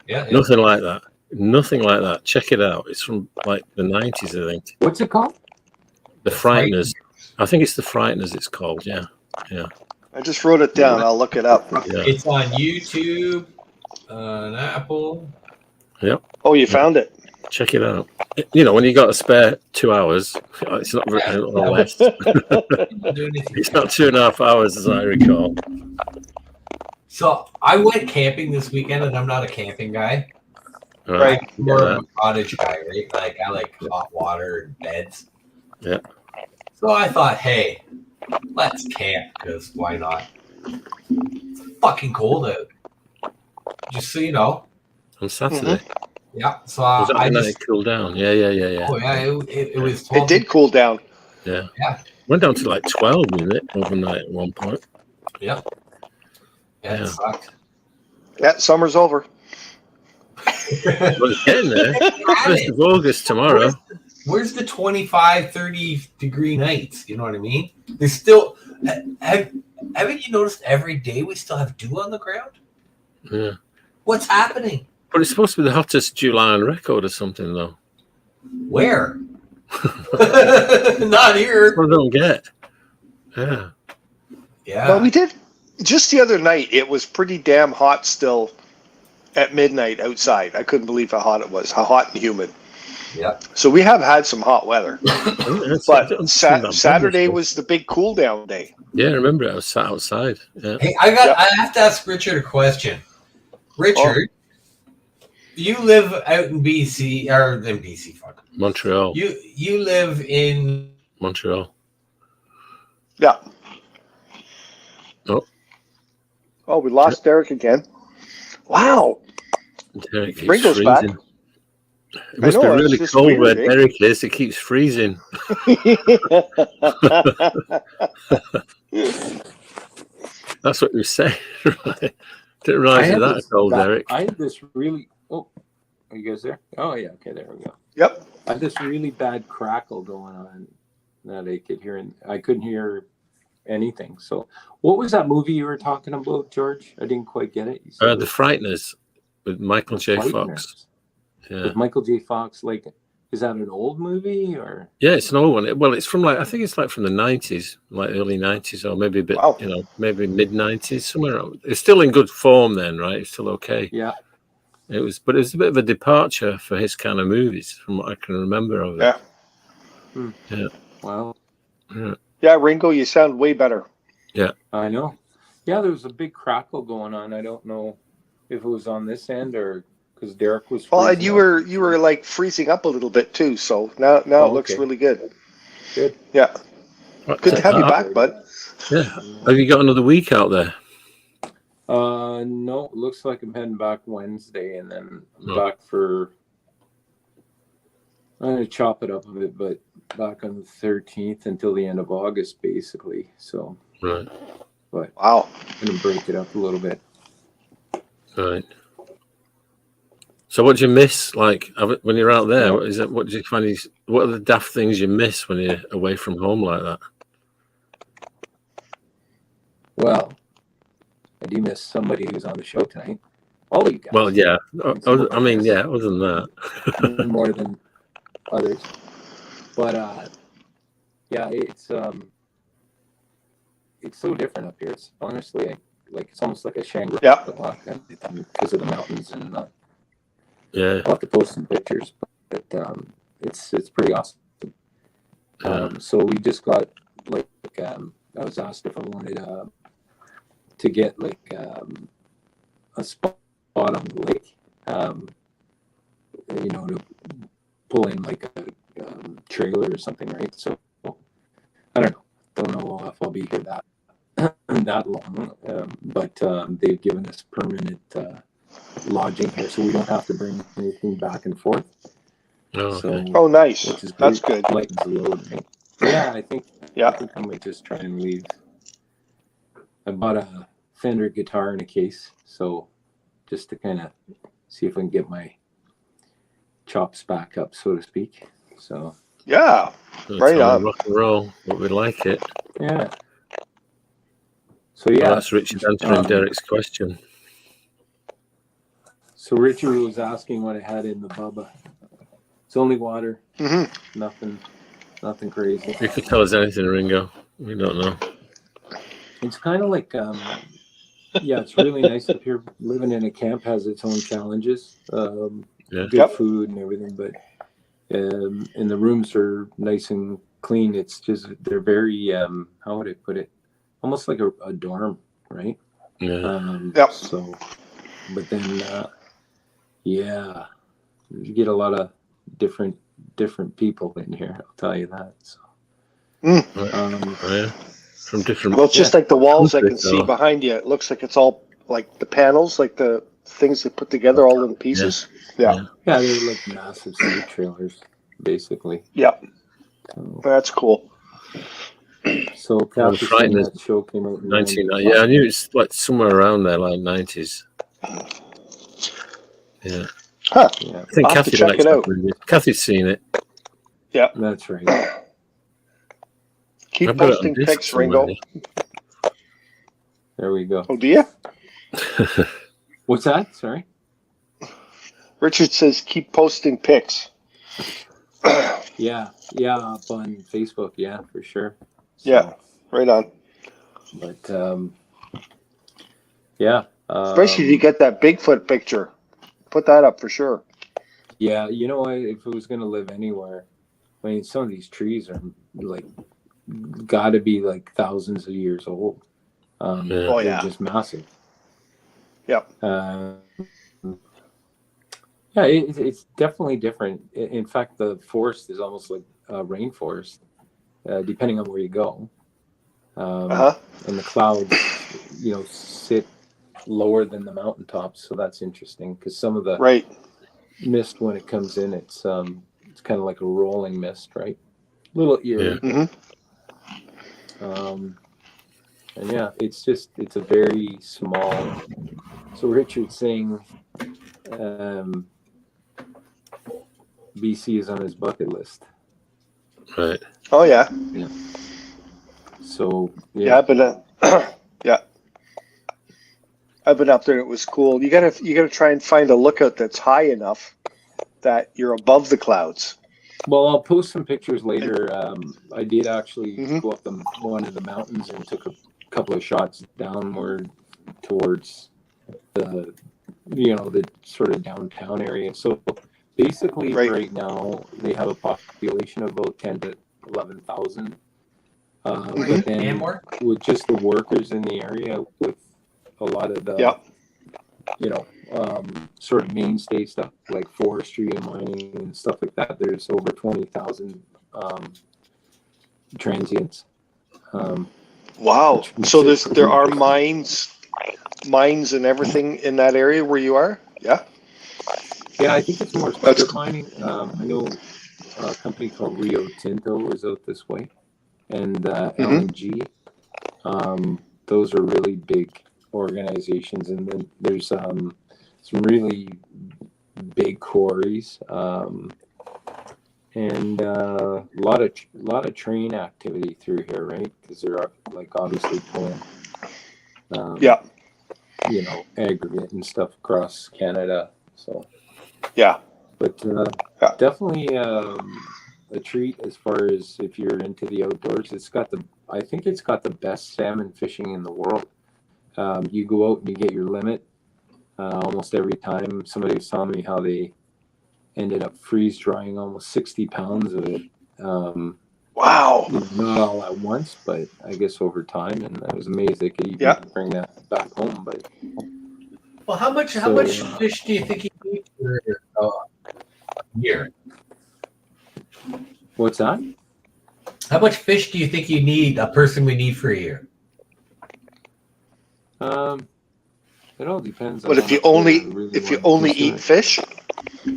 Yeah. Nothing like that. Nothing like that. Check it out. It's from like the 90s, I think. What's it called? The Frighteners. I think it's The Frighteners. It's called. Yeah. I just wrote it down. I'll look it up. Yeah. It's on YouTube, on Apple. Yep. Oh, you found it. Check it out. You know, when you got a spare 2 hours, it's not very less. It's not 2.5 hours, as I recall. So I went camping this weekend, and I'm not a camping guy. Right. I'm more of a cottage guy, right? Like I like hot water and beds. Yeah. So I thought, hey, let's camp, because why not? It's fucking cold out. Just so you know. On Saturday. Yeah, so I just cooled down. Yeah. Oh yeah, it was. 12. It did cool down. Yeah. Went down to like 12 minutes overnight at one point. Yeah. It sucked. Yeah, summer's over. Well, it's getting there. 1st of August tomorrow. Where's the 25, 30 degree nights? You know what I mean? There's still. Haven't you noticed every day we still have dew on the ground? Yeah. What's happening? But it's supposed to be the hottest July on record or something, though. Where? Not here. I don't get. Yeah. Well, we did. Just the other night, it was pretty damn hot still at midnight outside. I couldn't believe how hot it was, how hot and humid. Yeah. So we have had some hot weather, but Saturday was. was the big cool down day. Yeah, I remember I was sat outside. Yeah. Hey, I have to ask Richard a question. Richard, you live out in BC or in BC, fuck. Montreal. You live in Montreal. Yeah. Oh, we lost Derek again. Wow. Derek keeps Ringo's freezing. back. It must be really cold where Derek is. It keeps freezing. That's what you say, right? Didn't realize it that cold, Derek. I had this really. Oh, are you guys there? Oh yeah. Okay, there we go. Yep. I had this really bad crackle going on that I could hear, and I couldn't hear anything. So, what was that movie you were talking about, George? I didn't quite get it. The Frighteners with Michael J. Fox. Yeah. With Michael J. Fox, like, is that an old movie or? Yeah, it's an old one. Well, it's from I think it's from the 90s, like early 90s, or maybe a bit, maybe mid 90s, somewhere. It's still in good form then, right? It's still okay. Yeah. But it was a bit of a departure for his kind of movies, from what I can remember of it. Yeah. Yeah. Wow. Yeah. Yeah, Ringo, you sound way better. Yeah. I know. Yeah, there was a big crackle going on. I don't know if it was on this end or because Derek was. Well, and you were like freezing up a little bit too. So now it looks really good. Good. Yeah. Good to have you back, bud. Yeah. Have you got another week out there? No. It looks like I'm heading back Wednesday and then back for. I'm gonna chop it up a bit, but back on the 13th until the end of August, basically. So. Right. But wow, I'm gonna break it up a little bit. Right. So what do you miss, like, when you're out there? What do you find? What are the daft things you miss when you're away from home like that? Well, I do miss somebody who's on the show tonight. All of you guys. Well, yeah. I mean, yeah. Other than that, more than others. But yeah, it's so different up here. It's honestly it's almost like a Shangri-La because of the mountains and. Yeah, I'll have to post some pictures, but it's pretty awesome. So we just got I was asked if I wanted to get a spot on the lake, to pull in like a trailer or something, right? So I don't know if I'll be here that long, but they've given us permanent. Lodging here, so we don't have to bring anything back and forth. Oh, nice. That's good. Lightens the load, right? Yeah, I think I might just try and leave. I bought a Fender guitar in a case, so just to kind of see if I can get my chops back up, so to speak. So yeah, right on. Rock and roll, but we like it. Yeah. So yeah, that's Richard answering Derek's question. So Richard was asking what I had in the bubba. It's only water. Mm-hmm. Nothing crazy. You could tell us anything, Ringo. We don't know. It's kind of like, it's really nice up here. Living in a camp has its own challenges. Good food and everything, but and the rooms are nice and clean. It's just they're very how would I put it? Almost like a dorm, right? Yeah. So, but then. Yeah, you get a lot of different people in here. I'll tell you that. So, from different. Well, it's just like the walls I can see behind you. It looks like it's all like the panels, like the things they put together, all in pieces. Yeah, they're like massive sleep trailers, basically. Yeah, so, that's cool. So, that show came out in 1990. Yeah, I knew it's like somewhere around there, like 90s. Yeah. Huh. Yeah. I think Kathy likes it out. Kathy's seen it. Yeah. That's right. Keep posting pics, Ringo. There we go. Oh, do you? What's that? Sorry. Richard says keep posting pics. Yeah, up on Facebook, yeah, for sure. So, yeah, right on. But especially if you get that Bigfoot picture. Put that up for sure. Yeah, you know, if it was going to live anywhere, I mean, some of these trees are like got to be like thousands of years old. Oh They're yeah. just massive. Yep. Yeah, it's definitely different. In fact, the forest is almost like a rainforest, depending on where you go. And the clouds, you know, sit lower than the mountaintops, so that's interesting because some of the Right. mist when it comes in, it's kind of like a rolling mist, right? A little eerie. Mm-hmm. And yeah, it's a very small. So Richard's saying BC is on his bucket list. Right. Oh yeah. Yeah. So Yeah, but yeah, I've been up there. It was cool. You gotta try and find a lookout that's high enough that you're above the clouds. Well, I'll post some pictures later. I did actually Mm-hmm. go up one of the mountains and took a couple of shots downward towards the, you know, the sort of downtown area. So basically, right now they have a population of about 10 to 11,000. But then with just the workers in the area, with a lot of the, you know, sort of mainstay stuff like forestry and mining and stuff like that, there's over 20,000 transients. Wow! So there are mines and everything in that area where you are. Yeah. Yeah, I think it's more spider mining. I know a company called Rio Tinto is out this way, and LNG. Those are really big organizations, and then there's some really big quarries, and a lot of train activity through here, right? Because there are like obviously pulling, you know, aggregate and stuff across Canada. So yeah, but definitely a treat as far as if you're into the outdoors. I think it's got the best salmon fishing in the world. You go out and you get your limit almost every time. Somebody was telling me how they ended up freeze drying almost 60 pounds of it. Wow! You know, not all at once, but I guess over time. And I was amazed they could even bring that back home. But well, how much fish do you think you need for a year? What's that? How much fish do you think a person would need for a year? It all depends. But if you only eat fish.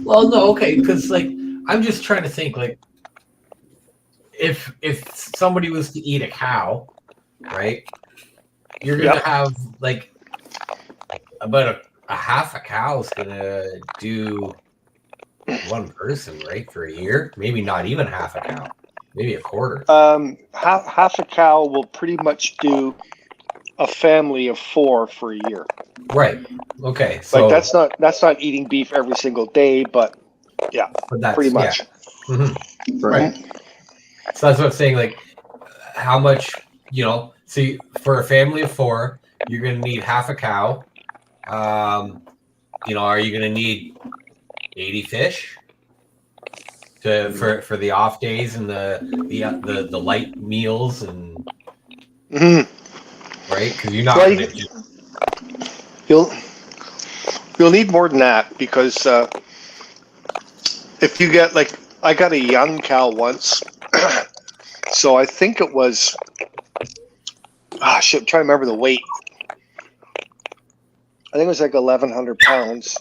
Well, no, okay, because like I'm just trying to think, like if somebody was to eat a cow, right? You're gonna have like about a half a cow is gonna do one person, right, for a year. Maybe not even half a cow, maybe a quarter. Half a cow will pretty much do a family of 4 for a year. Right. Okay. So like that's not eating beef every single day, but yeah, pretty much. Yeah. Mm-hmm. Right. So that's what I'm saying. Like, how much, you know? See, for a family of 4, you're going to need half a cow. You know, are you going to need 80 fish for the off days and the light meals and right? Because you're not going to. You'll need more than that because if you get like I got a young cow once, so I think it was. I'm trying to remember the weight. I think it was like 1,100 pounds,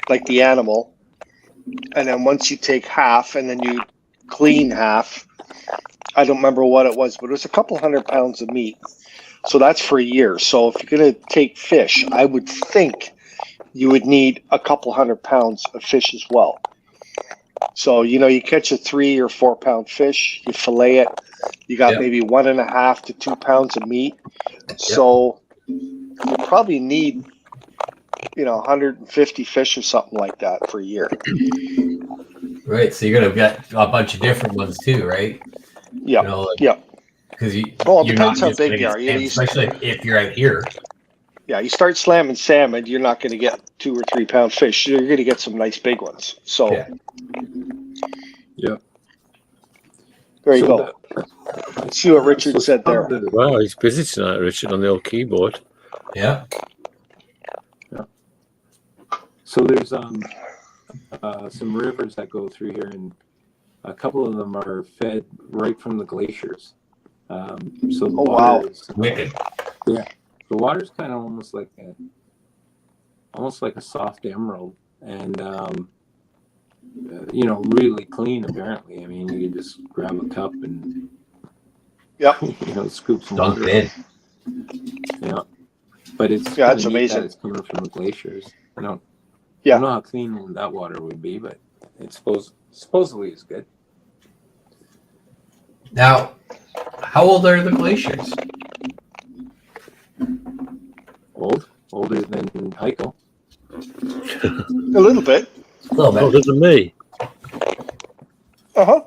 like the animal. And then once you take half and then you clean half, I don't remember what it was, but it was a couple 100 pounds of meat. So that's for a year. So if you're going to take fish, I would think you would need a couple 100 pounds of fish as well. So, you know, you catch a 3 or 4 pound fish, you fillet it, you got maybe 1.5 to 2 pounds of meat. So you probably need, you know, 150 fish or something like that for a year. Right. So you're going to get a bunch of different ones too, right? Yeah. You know, like, yeah. Because it depends how big they are. Especially if you're out here. Yeah, you start slamming salmon, you're not going to get 2 or 3 pound fish. You're going to get some nice big ones. So Yeah. there you go. Let's see what Richard said there. Wow, he's busy tonight, Richard, on the old keyboard. Yeah. So there's some rivers that go through here, and a couple of them are fed right from the glaciers. So the water is wicked. Yeah, the water's kind of almost like a soft emerald, and really clean. Apparently, I mean, you can just grab a cup and scoop some water. In. Yeah, but it's that's amazing. That it's coming from the glaciers. I don't Yeah. know how clean that water would be, but it's supposedly it's good. Now, how old are the glaciers? Older than Heiko. A little bit. A little bit. Older than me. Uh-huh.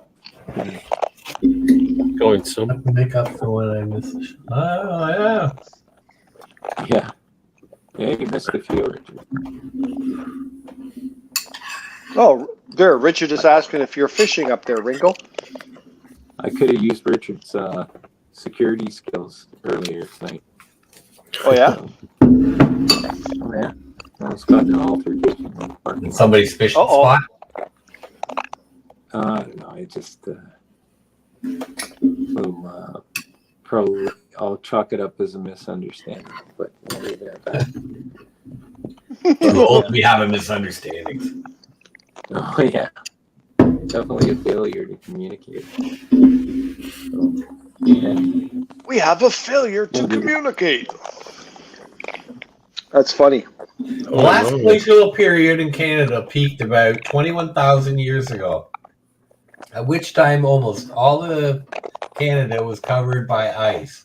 Going some. Make up for what I missed. Oh, yeah. Yeah. Yeah, you missed a few, Richard. Oh, there. Richard is asking if you're fishing up there, Ringo. I could have used Richard's security skills earlier tonight. Oh, yeah? Oh, yeah. Almost got an altercation. In somebody's fishing spot? No, I just probably I'll chalk it up as a misunderstanding, but we'll leave it at that. We have a misunderstanding. Oh yeah, definitely a failure to communicate. So, yeah. We have a failure to communicate. That's funny. The last glacial period in Canada peaked about 21,000 years ago, at which time almost all of Canada was covered by ice.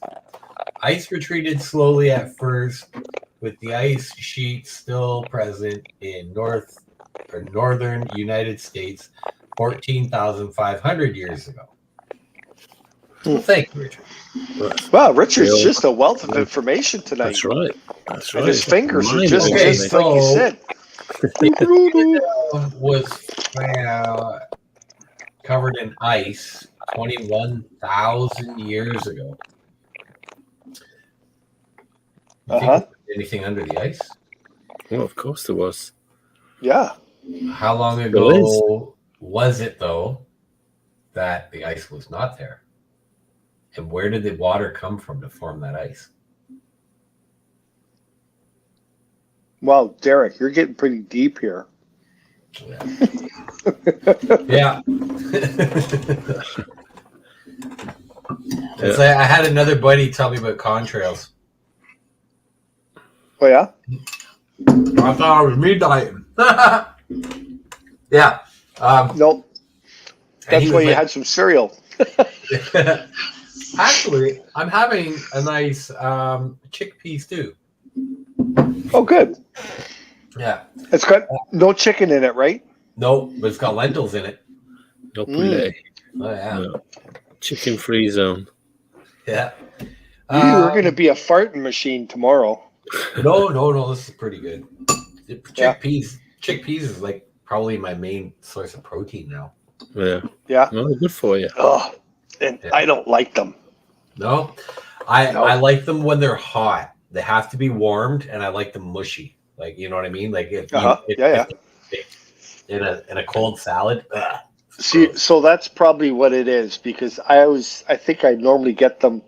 Ice retreated slowly at first, with the ice sheet still present in northern United States 14,500 years ago. Thank you, Richard. Wow, Richard's just a wealth of information tonight. That's right. And his fingers are just like you said. Was covered in ice 21,000 years ago. Anything under the ice? Well, of course there was. Yeah. How long ago was it, though, that the ice was not there? And where did the water come from to form that ice? Wow, Derek, you're getting pretty deep here. Yeah. Yeah. It's like I had another buddy tell me about contrails. Oh, yeah? I thought it was me dying. Yeah. Nope. That's why you had some cereal. Actually, I'm having a nice chickpea stew. Oh, good. Yeah. It's got no chicken in it, right? Nope, but it's got lentils in it. No poulet. Oh, yeah. No. Chicken-free zone. You Yeah. are going to be a farting machine tomorrow. No. This is pretty good. Chickpeas is like probably my main source of protein now. Yeah. Yeah. Well, good for you. Oh, and I don't like them. No, I like them when they're hot. They have to be warmed, and I like them mushy. Like, you know what I mean? Like if in a cold salad. See, so that's probably what it is, because I think I normally get them.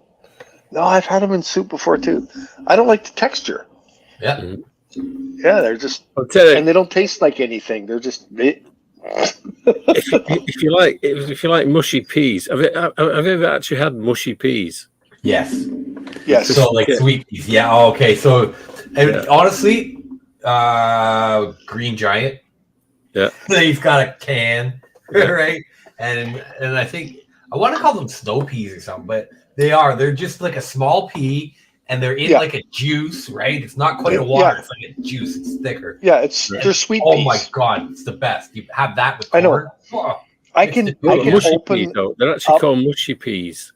No, I've had them in soup before too. I don't like the texture. Yeah. Yeah, they're just, and they don't taste like anything. They're just. If you like mushy peas, have you ever actually had mushy peas? Yes. Yes. So like sweet peas. Yeah. Oh, okay. So honestly, Green Giant. Yeah. He's got a can, right? And I think I want to call them snow peas or something, but they're just like a small pea, and they're in like a juice, right? It's not quite a water, it's like a juice, it's thicker. Yeah, they're sweet peas. Oh my god, it's the best. You have that with corn. I know. Oh, I can mushy open peas, though. They're actually called mushy peas.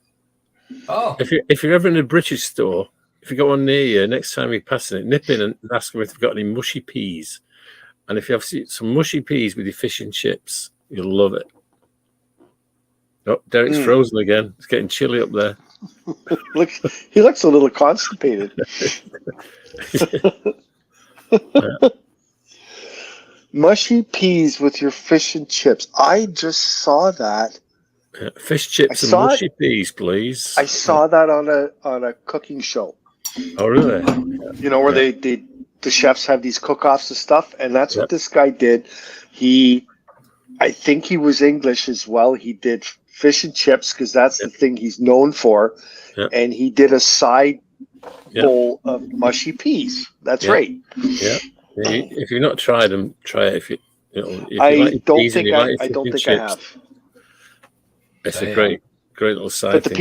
Oh. If you're ever in a British store, if you got one near you, next time you're passing it, nip in and ask them if they've got any mushy peas. And if you have some mushy peas with your fish and chips, you'll love it. Oh, Derek's frozen again. It's getting chilly up there. He looks a little constipated. Mushy peas with your fish and chips. I just saw that. Fish chips and mushy peas, please. I saw that on a cooking show. Oh, really? You know, where the chefs have these cook-offs and stuff, and that's what this guy did. I think he was English as well. He did fish and chips because that's the thing he's known for, and he did a side bowl of mushy peas. That's right. Yeah. If you've not tried them, try it. If I don't think I have. It's a great little side. But the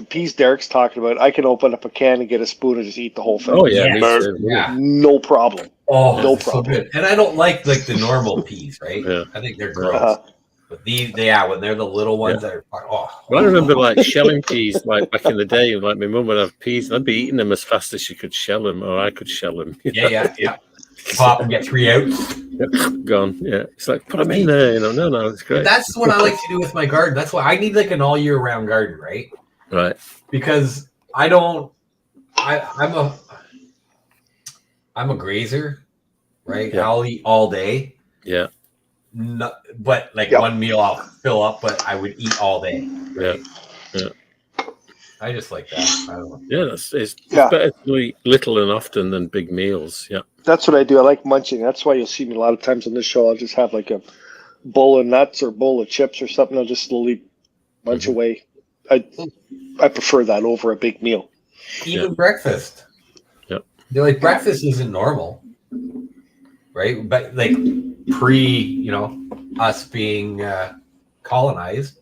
peas Derek's talking about, I can open up a can and get a spoon and just eat the whole thing. Oh yeah, me too. No problem. Oh, no problem. So good. And I don't like the normal peas, right? Yeah. I think they're gross. But these, when they're the little ones that are, well, I remember like shelling peas, like back in the day. Like my mum would have peas, and I'd be eating them as fast as she could shell them, or I could shell them. Yeah. Pop and get 3 out. Gone. Yeah, it's like put them in there. No, it's great. But that's what I like to do with my garden. That's why I need like an all year round garden, right? Right. Because I'm a grazer, right? Yeah. I'll eat all day. Yeah. But one meal I'll fill up, but I would eat all day. Right? Yeah. I just like that. I don't know. Yeah, it's better to eat little and often than big meals. Yeah. That's what I do. I like munching. That's why you'll see me a lot of times on this show. I'll just have like a bowl of nuts or bowl of chips or something. I'll just slowly munch away. I prefer that over a big meal. Even breakfast. Yep. They're like breakfast isn't normal, right? But like pre, us being colonized,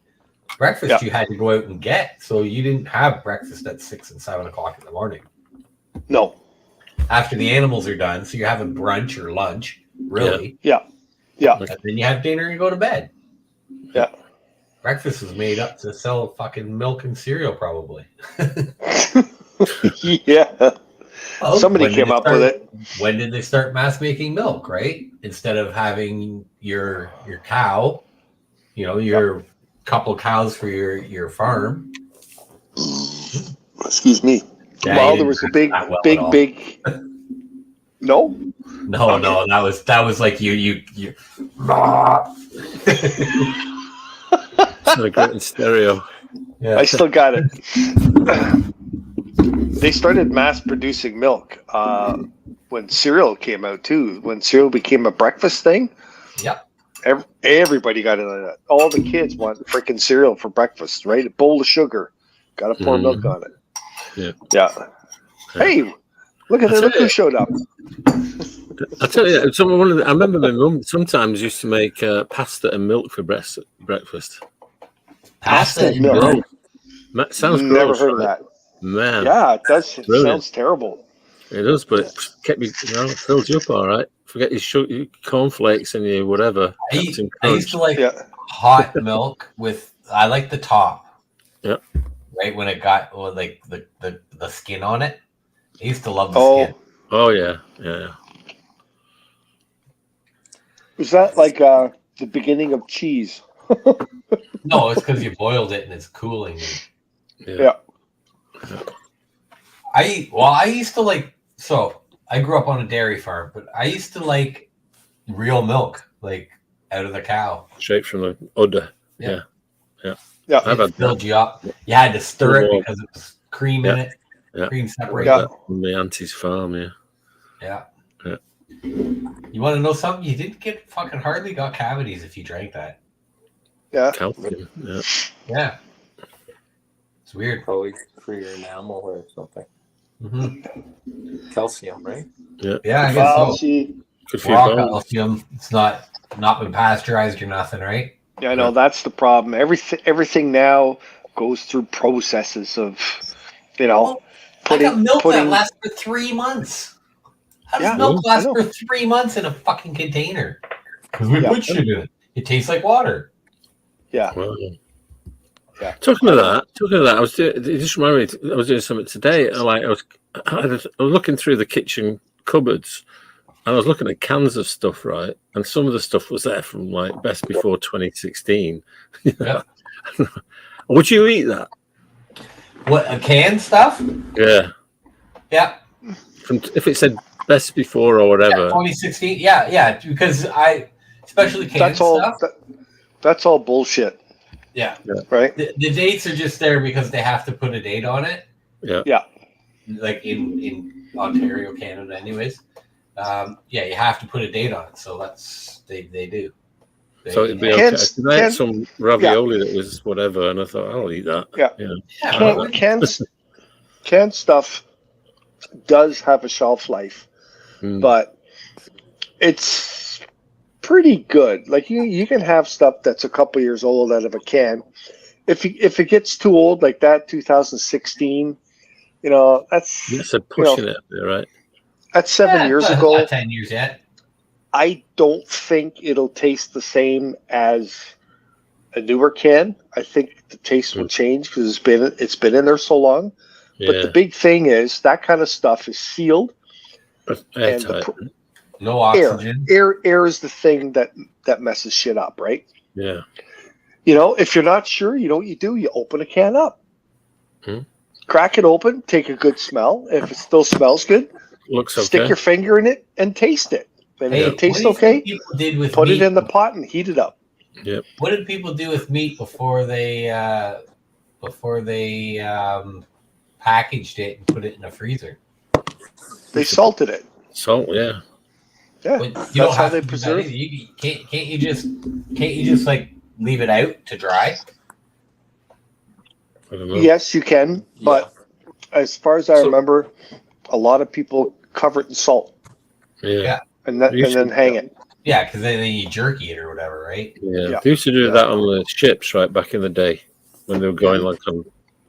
breakfast you had to go out and get. So you didn't have breakfast at 6 and 7 o'clock in the morning. No. After the animals are done, so you're having brunch or lunch, really. Yeah. And then you have dinner and go to bed. Yeah. Breakfast was made up to sell fucking milk and cereal, probably. Yeah. Well, somebody came up with it. When did they start mass making milk, right? Instead of having your cow, your couple cows for your farm. Excuse me. Yeah, well, there was a big. No. That was like you. It's not great in stereo. Yeah. I still got it. They started mass producing milk when cereal came out too. When cereal became a breakfast thing. Yep. Everybody got into that. All the kids want freaking cereal for breakfast, right? A bowl of sugar. Got to pour milk on it. Yeah. Hey, look who showed up. I tell you, I remember my mum sometimes used to make pasta and milk for breakfast. Pasta and milk? Sounds gross. Never heard of that. Man. Yeah, it does. It sounds terrible. It does, but it kept me, filled you up all right. Forget your cornflakes and your whatever. I used to like hot milk I like the top. Yeah. Right when it got like the skin on it. I used to love the skin. Oh yeah. Yeah. Was that like the beginning of cheese? No, it's because you boiled it and it's cooling. Yeah. I used to like, so I grew up on a dairy farm, but I used to like real milk, like out of the cow. Straight from the udder. Yeah. I've had filled you up. You had to stir it because it was cream in it. Yeah. Cream separated. From my auntie's farm, Yeah. You want to know something? You didn't get fucking hardly got cavities if you drank that. Yeah. Calcium. Yeah. It's weird. Probably for your enamel or something. Mm-hmm. Calcium, right? Yeah. Yeah, I guess so. Good for your bones. Calcium. It's not been pasteurized or nothing, right? Yeah, I know that's the problem. Everything now goes through processes of, putting milk that lasts for 3 months. How does milk last for 3 months in a fucking container? Because we put shit in it. It tastes like water. Yeah. Wow. Yeah. Talking of that, I was doing something today. I I was looking through the kitchen cupboards, and I was looking at cans of stuff, right? And some of the stuff was there from like best before 2016. Yeah. Would you eat that? What, canned stuff? Yeah. Yeah. If it said best before or whatever. Yeah, 2016. Yeah, because especially canned stuff. That's all bullshit. Yeah. Right. The dates are just there because they have to put a date on it. Yeah. Like in Ontario, Canada, anyways. You have to put a date on it, so that's they do. So it'd be okay. I had some ravioli that was whatever, and I thought I'll eat that. Canned stuff does have a shelf life, but it's pretty good. Like you can have stuff that's a couple years old out of a can. If it gets too old, like that 2016, that's pushing it there, right? That's 7 years ago. Not 10 years yet. I don't think it'll taste the same as a newer can. I think the taste will change because it's been in there so long. Yeah. But the big thing is that kind of stuff is sealed. And no oxygen. Air is the thing that messes shit up, right? Yeah. If you're not sure, you know what you do? You open a can up. Crack it open, take a good smell. If it still smells good, stick your finger in it and taste it. And if it tastes okay, put it in the pot and heat it up. Yep. What did people do with meat before they packaged it and put it in a freezer? They salted it. Salt, yeah. Yeah, that's how they preserve. Can't you just like leave it out to dry? I don't know. Yes, you can, but as far as I remember, a lot of people cover it in salt. Yeah. And then hang it. Yeah, because then you jerky it or whatever, right? Yeah. They used to do that on the ships, right, back in the day when they were going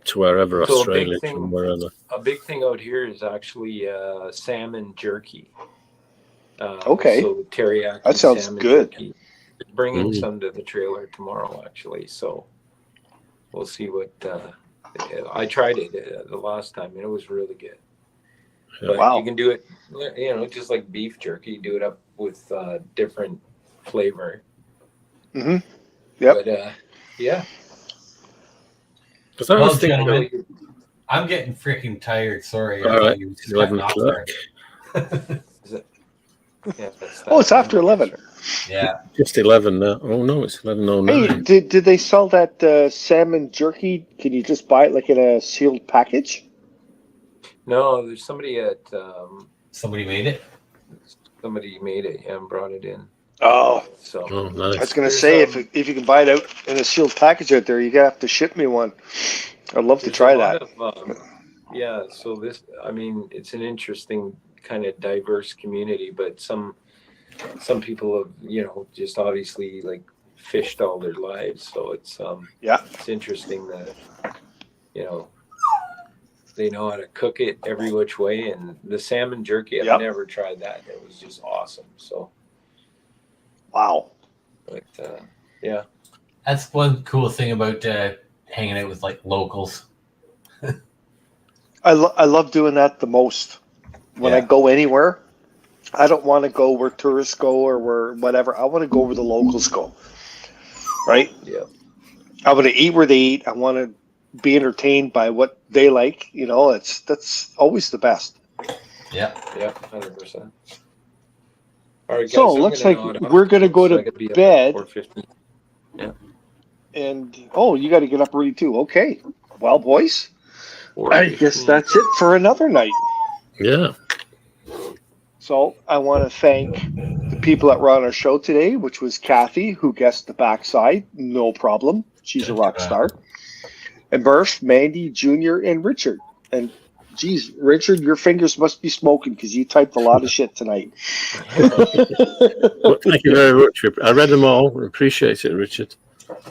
to wherever, Australia, from wherever. A big thing out here is actually salmon jerky. Okay. So teriyaki. That sounds good. Jerky. Bringing some to the trailer tomorrow, actually. So we'll see what. I tried it the last time, and it was really good. But you can do it, just like beef jerky. Do it up with different flavor. Mm-hmm. Yep. But yeah. Well, gentlemen, I'm getting freaking tired. Sorry. All right. 11 o'clock. It's after 11. Yeah. Just 11 now. Oh, no, it's 11:09. Hey, did they sell that salmon jerky? Can you just buy it like in a sealed package? No, there's somebody at... somebody made it? Somebody made it and brought it in. Oh. Oh, nice. I was going to say, if you can buy it out in a sealed package out there, you're going to have to ship me one. I'd love to try that. So it's an interesting kind of diverse community, but some people have, just obviously like fished all their lives. So it's it's interesting that, they know how to cook it every which way. And the salmon jerky, I've never tried that. It was just awesome. So. Wow. But that's one cool thing about hanging out with like locals. I love doing that the most. When I go anywhere, I don't want to go where tourists go or where whatever. I want to go where the locals go. Right? Yeah. I want to eat where they eat. I want to be entertained by what they like. That's always the best. Yeah. Yeah. 100%. All right, guys, so it looks like we're going to go to bed. Yeah. And, you got to get up early too. Okay. Well, boys, I guess that's it for another night. Yeah. So I want to thank the people that were on our show today, which was Kathy, who guessed the backside. No problem. She's a rock star. And Murph, Mandy, Junior, and Richard. And geez, Richard, your fingers must be smoking because you typed a lot of shit tonight. Well, thank you very much. I read them all. I appreciate it, Richard.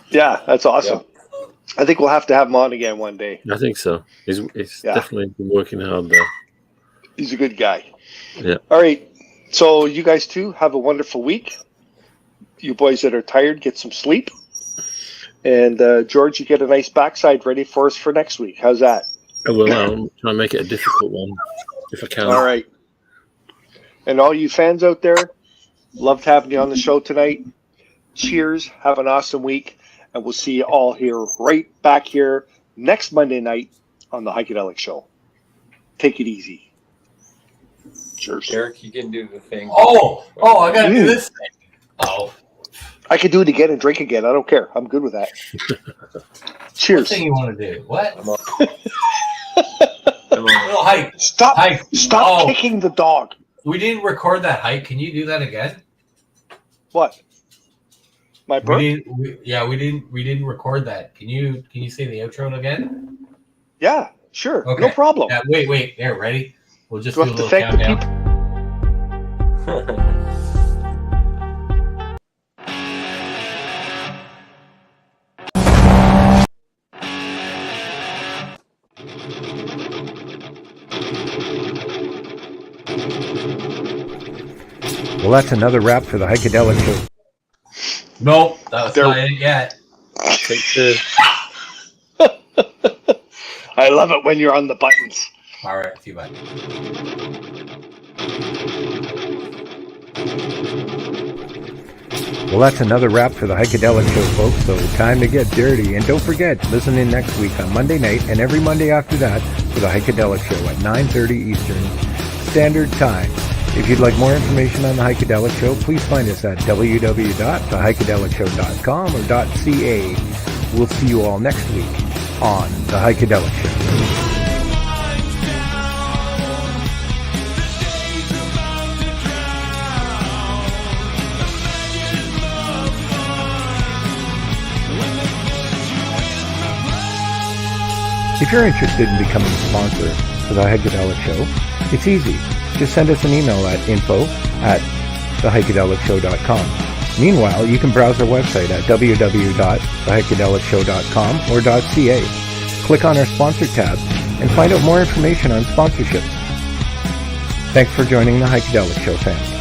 Yeah, that's awesome. Yeah. I think we'll have to have him on again one day. I think so. He's definitely been working hard there. He's a good guy. Yeah. All right. So you guys too have a wonderful week. You boys that are tired, get some sleep. And George, you get a nice backside ready for us for next week. How's that? Well, I'll try and make it a difficult one if I can. All right. And all you fans out there, loved having you on the show tonight. Cheers. Have an awesome week. And we'll see you all here, right back here next Monday night on the Heikadelic Show. Take it easy. Cheers. Derek, you can do the thing. Oh, I got to do this thing. Oh. I can do it again and drink again. I don't care. I'm good with that. Cheers. What thing you want to do? What? Come on. Little hike. Stop. Hike. Stop kicking the dog. We didn't record that hike. Can you do that again? What? My burp? We didn't record that. Can you say the outro again? Yeah, sure. Okay. No problem. Yeah, wait. There, ready? We'll just do a Do I have to little thank the countdown. Well, that's another wrap for the Heikadelic Show. Nope, that was not it yet. Take two. I love it when you're on the buttons. All right, see you bye. Well, that's another wrap for the Heikadelic Show, folks, so time to get dirty. And don't forget, listen in next week on Monday night and every Monday after that for the Heikadelic Show at 9:30 Eastern Standard Time. If you'd like more information on the Heikadelic Show, please find us at www.theheikedelicshow.com or .ca. We'll see you all next week on the Heikadelic Show. If you're interested in becoming a sponsor for the Heikadelic Show, it's easy. Just send us an email at info@theheikedelicshow.com. Meanwhile, you can browse our website at www.theheikedelicshow.com or .ca. Click on our sponsor tab and find out more information on sponsorships. Thanks for joining the Heikadelic Show, fans.